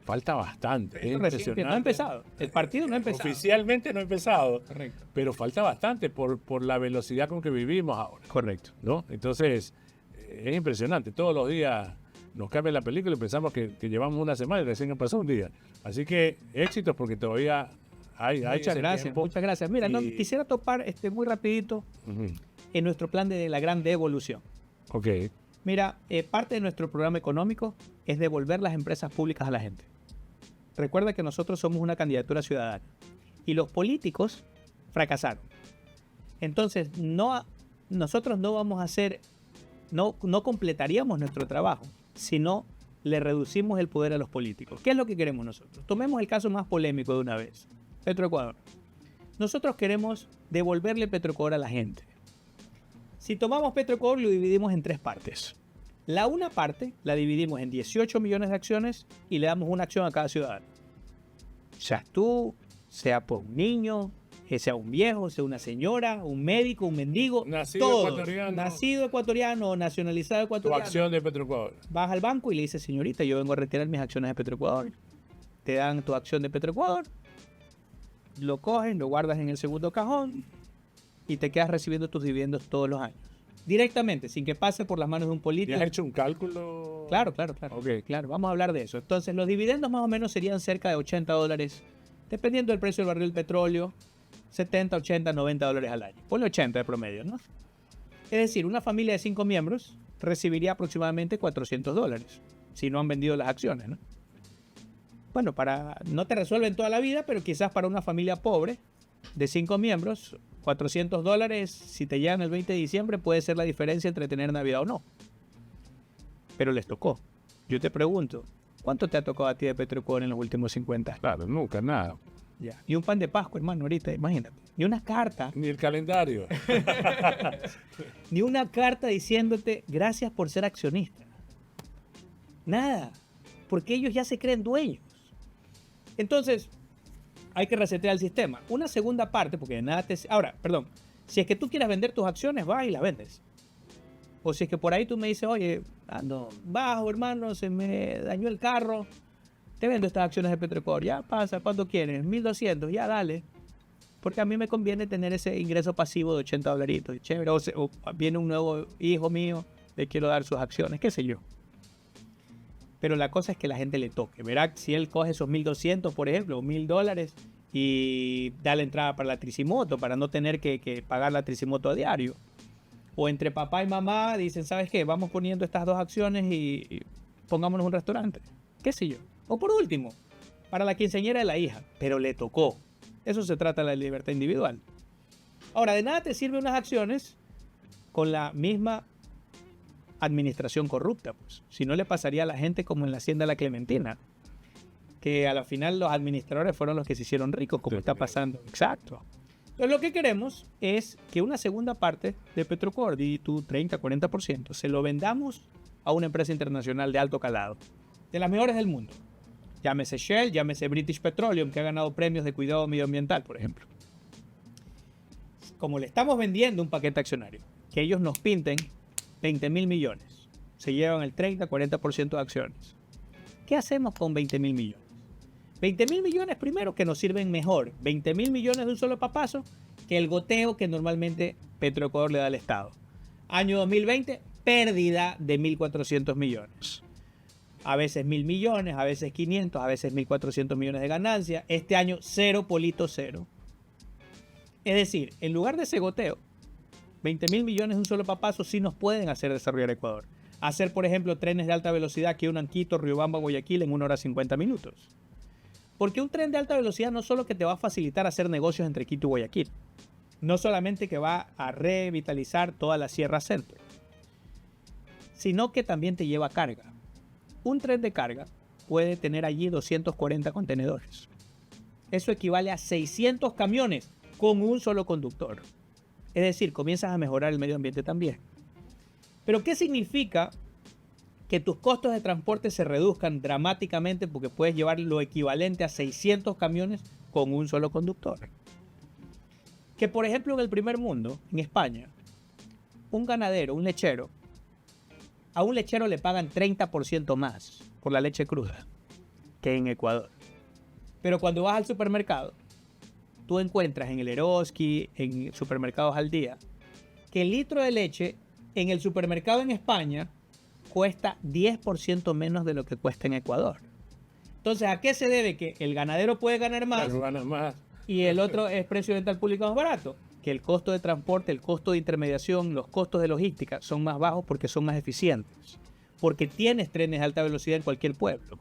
Falta bastante. Es impresionante. No ha empezado. El partido no ha empezado. Oficialmente no ha empezado. Correcto. Pero falta bastante por la velocidad con que vivimos ahora. Correcto. ¿No? Entonces, es impresionante. Todos los días nos cambia la película y pensamos que llevamos una semana y recién pasó un día. Así que éxitos porque todavía hay muchas ese gracias, tiempo. muchas gracias. Mira, no, quisiera topar muy rapidito Ujú. en nuestro plan de la gran devolución. Ok. Mira, parte de nuestro programa económico es devolver las empresas públicas a la gente. Recuerda que nosotros somos una candidatura ciudadana y los políticos fracasaron. Entonces, nosotros no vamos a hacer, no completaríamos nuestro trabajo si no le reducimos el poder a los políticos. ¿Qué es lo que queremos nosotros? Tomemos el caso más polémico de una vez, Petroecuador. Nosotros queremos devolverle Petroecuador a la gente. Si tomamos Petroecuador, lo dividimos en 3 partes. La una parte la dividimos en 18 millones de acciones y le damos una acción a cada ciudadano. Seas tú, sea pues un niño, sea un viejo, sea una señora, un médico, un mendigo, Nacido todos. ecuatoriano. Nacido ecuatoriano o nacionalizado Tu ecuatoriano. acción de Petroecuador. Vas al banco y le dices, señorita, yo vengo a retirar mis acciones de Petroecuador. Te dan tu acción de Petroecuador, lo coges, lo guardas en el segundo cajón y te quedas recibiendo tus dividendos todos los años. Directamente, sin que pase por las manos de un ¿Ya político. has hecho un cálculo? Claro. Ok. Claro, vamos a hablar de eso. Entonces, los dividendos más o menos serían cerca de $80, dependiendo del precio del barril del petróleo, 70, 80, 90 dólares al año. Ponle 80 de promedio, ¿no? Es decir, una familia de 5 miembros recibiría aproximadamente $400, si no han vendido las acciones, ¿no? Bueno, no te resuelven toda la vida, pero quizás para una familia pobre de 5 miembros, $400, si te llegan el 20 de diciembre, puede ser la diferencia entre tener Navidad o no. Pero les tocó. Yo te pregunto, ¿cuánto te ha tocado a ti de Petroecuador en los últimos 50 años? Claro, nunca, nada. Ya. Y un pan de Pascua, hermano, ahorita, imagínate. Ni una carta, Ni el calendario. ni una carta diciéndote gracias por ser accionista. Nada. Porque ellos ya se creen dueños. Entonces, hay que resetear el sistema. Una segunda parte, porque de nada te... Ahora, perdón. Si es que tú quieres vender tus acciones, vas y las vendes. O si es que por ahí tú me dices, oye, ando bajo, hermano, se me dañó el carro. Te vendo estas acciones de Petroecuador. Ya pasa, ¿cuánto quieres? 1.200, ya dale. Porque a mí me conviene tener ese ingreso pasivo de $80. Chévere. O viene un nuevo hijo mío, le quiero dar sus acciones, qué sé yo. Pero la cosa es que la gente le toque. Verá, si él coge esos 1.200, por ejemplo, o $1.000 y da la entrada para la tricimoto, para no tener que pagar la tricimoto a diario. O entre papá y mamá dicen, ¿sabes qué? Vamos poniendo estas 2 acciones y pongámonos un restaurante. ¿Qué sé yo? O por último, para la quinceañera de la hija, pero le tocó. Eso se trata de la libertad individual. Ahora, de nada te sirven unas acciones con la misma administración corrupta, pues. Si no, le pasaría a la gente como en la hacienda La Clementina. que a la final los administradores fueron los que se hicieron ricos, como está pasando. Exacto. Entonces lo que queremos es que una segunda parte de Petroecuador, di tú 30-40%, se lo vendamos a una empresa internacional de alto calado, de las mejores del mundo. Llámese Shell, llámese British Petroleum, que ha ganado premios de cuidado medioambiental, por ejemplo. Como le estamos vendiendo un paquete accionario, que ellos nos pinten 20.000 millones, se llevan el 30-40% de acciones. ¿Qué hacemos con 20.000 millones? 20.000 millones primero que nos sirven mejor, 20.000 millones de un solo papazo, que el goteo que normalmente Petroecuador le da al Estado. Año 2020, pérdida de 1.400 millones. A veces 1.000 millones, a veces 500, a veces 1.400 millones de ganancia. Este año, cero polito cero. Es decir, en lugar de ese goteo, 20.000 millones de un solo papazo sí nos pueden hacer desarrollar Ecuador. Hacer, por ejemplo, trenes de alta velocidad que unan Quito, Riobamba, Guayaquil en 1 hora 50 minutos. Porque un tren de alta velocidad no solo que te va a facilitar hacer negocios entre Quito y Guayaquil, no solamente que va a revitalizar toda la Sierra Centro, sino que también te lleva carga. Un tren de carga puede tener allí 240 contenedores. Eso equivale a 600 camiones con un solo conductor. Es decir, comienzas a mejorar el medio ambiente también. Pero ¿qué significa que tus costos de transporte se reduzcan dramáticamente porque puedes llevar lo equivalente a 600 camiones con un solo conductor? Que por ejemplo en el primer mundo, en España, un ganadero, un lechero, a un lechero le pagan 30% más por la leche cruda que en Ecuador. Pero cuando vas al supermercado, tú encuentras en el Eroski, en supermercados al día, que el litro de leche en el supermercado en España cuesta 10% menos de lo que cuesta en Ecuador. Entonces, ¿a qué se debe que el ganadero puede ganar más, y el otro es precio de venta al público más barato? Que el costo de transporte, el costo de intermediación, los costos de logística son más bajos porque son más eficientes. Porque tienes trenes de alta velocidad en cualquier pueblo.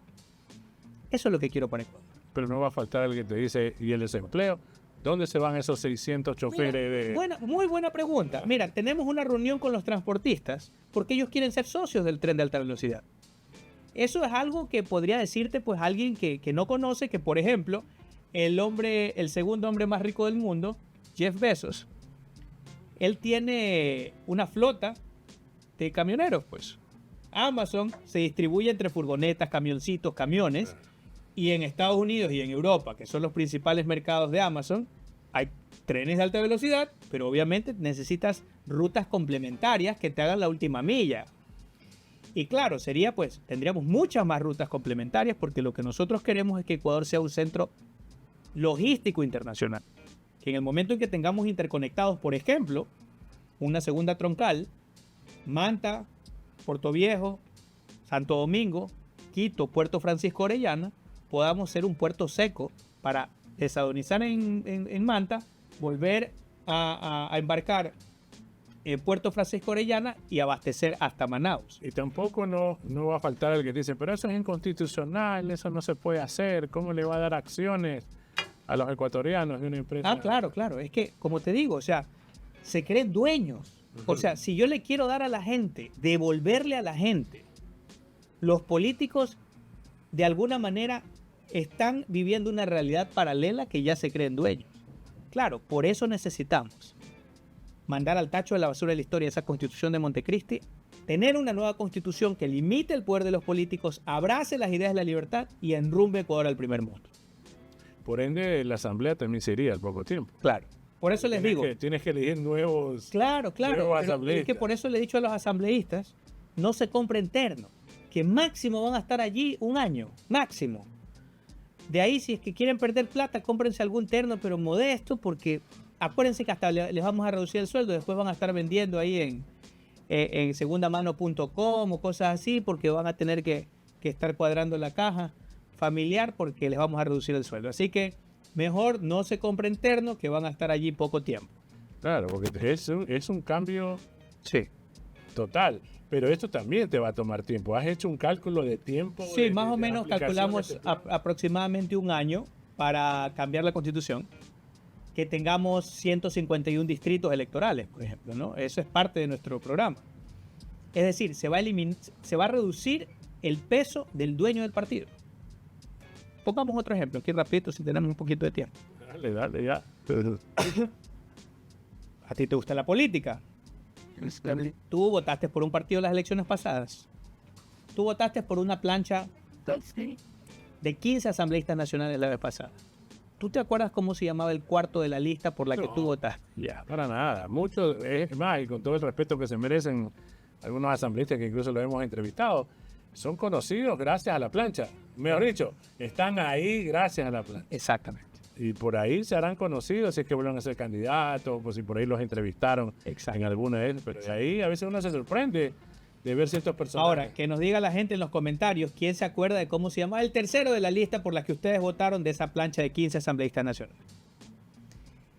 Eso es lo que quiero para Ecuador. Pero no va a faltar el que te dice, ¿y el desempleo? ¿Dónde se van esos 600 choferes? Muy buena pregunta. Mira, tenemos una reunión con los transportistas porque ellos quieren ser socios del tren de alta velocidad. Eso es algo que podría decirte pues alguien que no conoce, que por ejemplo, el segundo hombre más rico del mundo, Jeff Bezos, él tiene una flota de camioneros, pues. Amazon se distribuye entre furgonetas, camioncitos, camiones, y en Estados Unidos y en Europa, que son los principales mercados de Amazon, hay trenes de alta velocidad, pero obviamente necesitas rutas complementarias que te hagan la última milla. Y claro, tendríamos muchas más rutas complementarias porque lo que nosotros queremos es que Ecuador sea un centro logístico internacional. Que en el momento en que tengamos interconectados, por ejemplo, una segunda troncal, Manta, Puerto Viejo, Santo Domingo, Quito, Puerto Francisco Orellana, podamos ser un puerto seco para desaduanizar en Manta, volver a embarcar en Puerto Francisco Orellana y abastecer hasta Manaus. Y tampoco no va a faltar el que dice, pero eso es inconstitucional, eso no se puede hacer, ¿cómo le va a dar acciones a los ecuatorianos de una empresa? Ah, claro, es que, como te digo, o sea, se creen dueños. O sea, si yo le quiero dar a la gente, devolverle a la gente, los políticos de alguna manera están viviendo una realidad paralela que ya se creen dueños. Claro, por eso necesitamos mandar al tacho de la basura de la historia esa constitución de Montecristi, tener una nueva constitución que limite el poder de los políticos, abrace las ideas de la libertad y enrumbe Ecuador al primer mundo. Por ende, la asamblea también se iría al poco tiempo. Claro. Por eso les digo. Tienes que elegir nuevos. Claro. Nuevos Es que por eso le he dicho a los asambleístas, no se compren terno, que máximo van a estar allí un año, máximo. De ahí, si es que quieren perder plata, cómprense algún terno, pero modesto, porque acuérdense que hasta les vamos a reducir el sueldo, después van a estar vendiendo ahí en segundamano.com o cosas así, porque van a tener que estar cuadrando la caja familiar porque les vamos a reducir el sueldo. Así que mejor no se compren terno, que van a estar allí poco tiempo. Claro, porque es un cambio total. Pero esto también te va a tomar tiempo. ¿Has hecho un cálculo de tiempo? Sí, más o menos calculamos aproximadamente un año para cambiar la constitución. Que tengamos 151 distritos electorales, por ejemplo, ¿no? Eso es parte de nuestro programa. Es decir, se va a reducir el peso del dueño del partido. Pongamos otro ejemplo, aquí rapidito, si tenemos un poquito de tiempo. Dale, ya. ¿A ti te gusta la política? Tú votaste por un partido en las elecciones pasadas. Tú votaste por una plancha de 15 asambleístas nacionales la vez pasada. ¿Tú te acuerdas cómo se llamaba el cuarto de la lista por la que tú votaste? Ya, para nada. Mucho, es más, y con todo el respeto que se merecen algunos asambleístas que incluso los hemos entrevistado, son conocidos gracias a la plancha. Mejor dicho, están ahí gracias a la plancha. Exactamente. Y por ahí se harán conocidos si es que vuelven a ser candidatos, pues si por ahí los entrevistaron Exacto. en alguna de ellas. Pero de ahí a veces uno se sorprende de ver ciertos personajes. Ahora, que nos diga la gente en los comentarios quién se acuerda de cómo se llama el tercero de la lista por la que ustedes votaron de esa plancha de 15 asambleístas nacionales.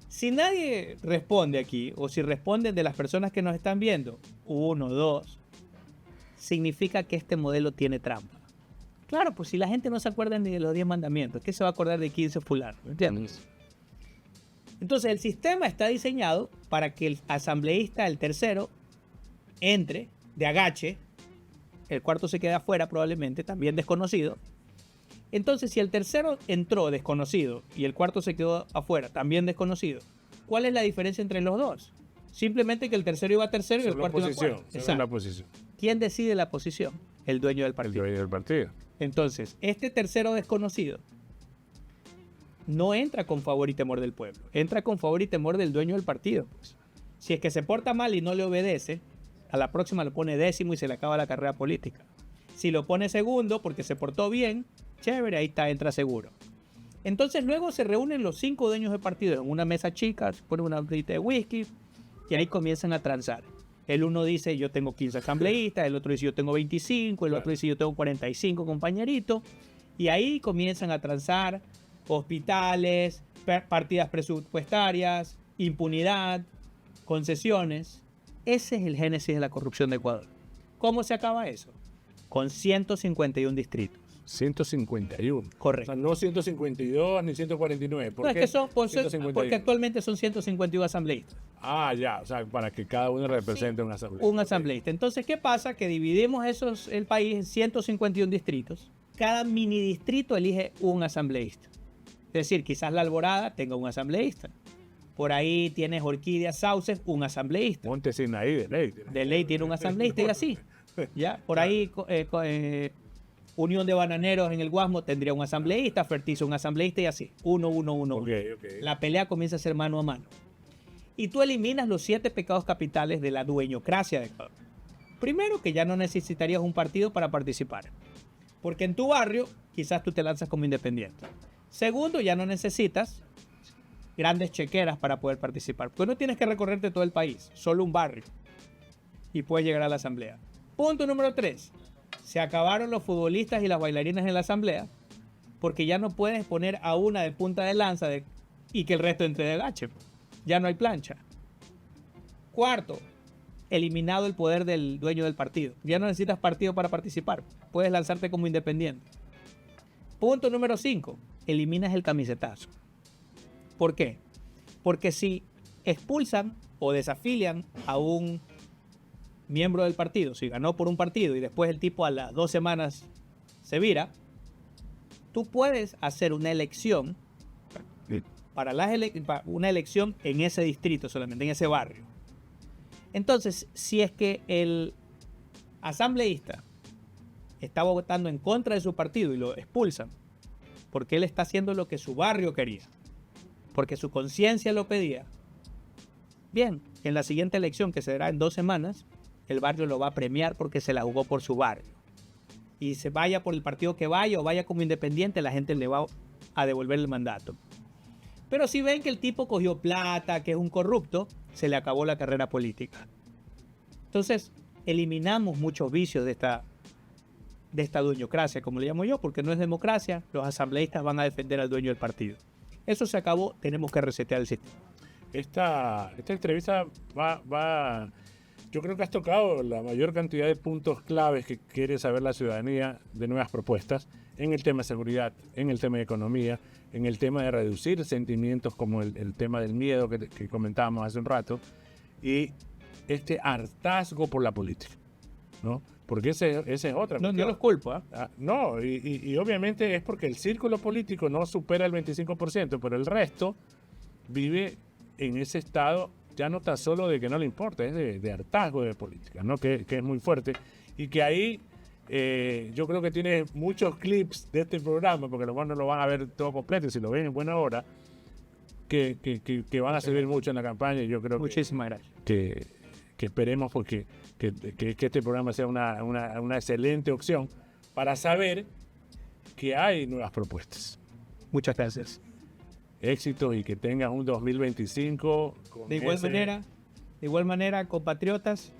Si nadie responde aquí, o si responden de las personas que nos están viendo, 1, 2, significa que este modelo tiene trampa. Claro, pues si la gente no se acuerda ni de los 10 mandamientos, ¿qué se va a acordar de 15 fulanos? ¿Entiendes? Entonces el sistema está diseñado para que el asambleísta, el tercero, entre de agache, el cuarto se queda afuera probablemente, también desconocido. Entonces, si el tercero entró desconocido y el cuarto se quedó afuera, también desconocido, ¿cuál es la diferencia entre los dos? Simplemente que el tercero iba tercero y el cuarto iba cuarto. Exacto. La posición. ¿Quién decide la posición? El dueño del El partido. dueño del partido. Entonces, este tercero desconocido no entra con favor y temor del pueblo, entra con favor y temor del dueño del partido. Pues. Si es que se porta mal y no le obedece, a la próxima lo pone 10º y se le acaba la carrera política. Si lo pone segundo porque se portó bien, chévere, ahí está, entra seguro. Entonces luego se reúnen los 5 dueños de partido en una mesa chica, se pone una botellita de whisky y ahí comienzan a transar. El uno dice yo tengo 15 asambleístas, el otro dice yo tengo 25, el otro dice yo tengo 45 compañeritos. Y ahí comienzan a transar hospitales, partidas presupuestarias, impunidad, concesiones. Ese es el génesis de la corrupción de Ecuador. ¿Cómo se acaba eso? Con 151 distritos. 151. Correcto. O sea, no 152 ni 149. ¿Por No, es qué que son, porque 151? actualmente son 151 asambleístas. Ah, ya, o sea, para que cada uno represente un asambleísta. Un asambleísta. Entonces, ¿qué pasa? Que dividimos el país en 151 distritos. Cada mini distrito elige un asambleísta. Es decir, quizás La Alborada tenga un asambleísta. Por ahí tienes Orquídeas, Sauces, un asambleísta. Monte Sinaí, de ley. De ley tiene un asambleísta y así. ¿Ya? Por ahí Unión de Bananeros en el Guasmo tendría un asambleísta, Fertizo un asambleísta y así. Uno. Okay. La pelea comienza a ser mano a mano. Y tú eliminas los 7 pecados capitales de la dueñocracia de Ecuador. Primero, que ya no necesitarías un partido para participar. Porque en tu barrio quizás tú te lanzas como independiente. Segundo, ya no necesitas grandes chequeras para poder participar. Porque no tienes que recorrerte todo el país, solo un barrio. Y puedes llegar a la asamblea. Punto número 3. Se acabaron los futbolistas y las bailarinas en la asamblea. Porque ya no puedes poner a una de punta de lanza y que el resto entre de gache. Ya no hay plancha. Cuarto, eliminado el poder del dueño del partido. Ya no necesitas partido para participar. Puedes lanzarte como independiente. Punto número 5. Eliminas el camisetazo. ¿Por qué? Porque si expulsan o desafilian a un miembro del partido, si ganó por un partido y después el tipo a las 2 semanas se vira, tú puedes hacer una elección para una elección en ese distrito solamente, en ese barrio. Entonces, si es que el asambleísta está votando en contra de su partido y lo expulsan, porque él está haciendo lo que su barrio quería, porque su conciencia lo pedía, bien, en la siguiente elección, que se dará en 2 semanas, el barrio lo va a premiar porque se la jugó por su barrio. Y se vaya por el partido que vaya o vaya como independiente, la gente le va a devolver el mandato. Pero si ven que el tipo cogió plata, que es un corrupto, se le acabó la carrera política. Entonces, eliminamos muchos vicios de esta dueñocracia, como le llamo yo, porque no es democracia, los asambleístas van a defender al dueño del partido. Eso se acabó, tenemos que resetear el sistema. Esta entrevista va. Yo creo que has tocado la mayor cantidad de puntos claves que quiere saber la ciudadanía de nuevas propuestas en el tema de seguridad, en el tema de economía, en el tema de reducir sentimientos como el tema del miedo que comentábamos hace un rato y este hartazgo por la política. ¿no? Porque esa es otra. No, no los culpo, ¿eh? No, y obviamente es porque el círculo político no supera el 25%, pero el resto vive en ese estado ya no tan solo de que no le importa, es de hartazgo de política, ¿no? Que es muy fuerte. Y que ahí yo creo que tiene muchos clips de este programa, porque los no lo van a ver todo completo, si lo ven en buena hora, que van a servir mucho en la campaña. Y yo creo Muchísimas gracias. que esperemos porque que este programa sea una excelente opción para saber que hay nuevas propuestas. Muchas gracias. Éxitos y que tengas un 2025 con De igual manera, compatriotas,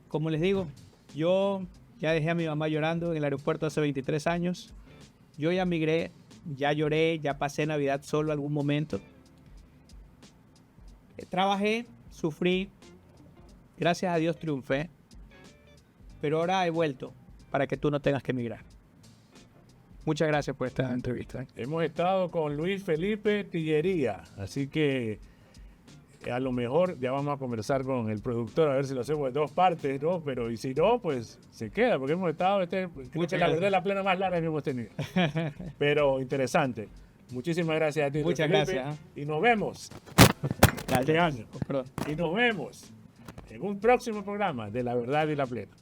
como les digo, yo ya dejé a mi mamá llorando en el aeropuerto hace 23 años. Yo ya migré, ya lloré, ya pasé Navidad solo algún momento. Trabajé, sufrí, gracias a Dios triunfé, pero ahora he vuelto para que tú no tengas que emigrar. Muchas gracias por esta entrevista. Hemos estado con Luis Felipe Tillería, así que a lo mejor ya vamos a conversar con el productor a ver si lo hacemos de 2 partes, ¿no? Pero y si no, pues se queda, porque hemos estado, creo que la verdad es la plena más larga que hemos tenido. Pero interesante. Muchísimas gracias a ti. Muchas Luis Felipe, gracias. Y nos vemos este año. Perdón. Y nos vemos en un próximo programa de La Verdad y la Plena.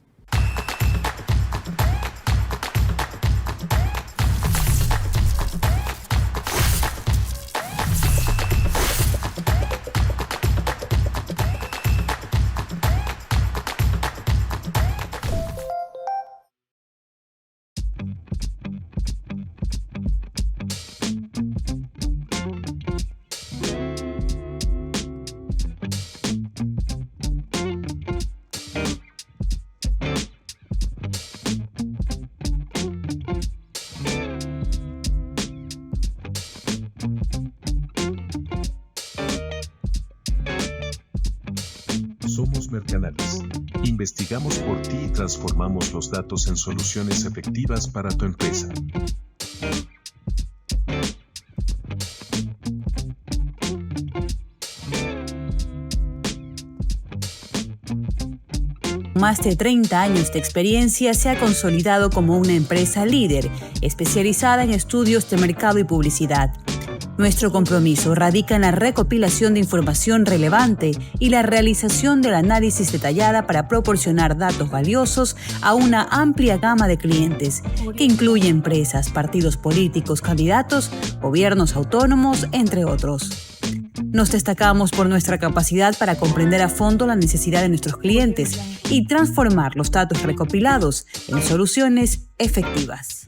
Somos Mercanales. Investigamos por ti y transformamos los datos en soluciones efectivas para tu empresa. Más de 30 años de experiencia, se ha consolidado como una empresa líder, especializada en estudios de mercado y publicidad. Nuestro compromiso radica en la recopilación de información relevante y la realización del análisis detallada para proporcionar datos valiosos a una amplia gama de clientes, que incluye empresas, partidos políticos, candidatos, gobiernos autónomos, entre otros. Nos destacamos por nuestra capacidad para comprender a fondo la necesidad de nuestros clientes y transformar los datos recopilados en soluciones efectivas.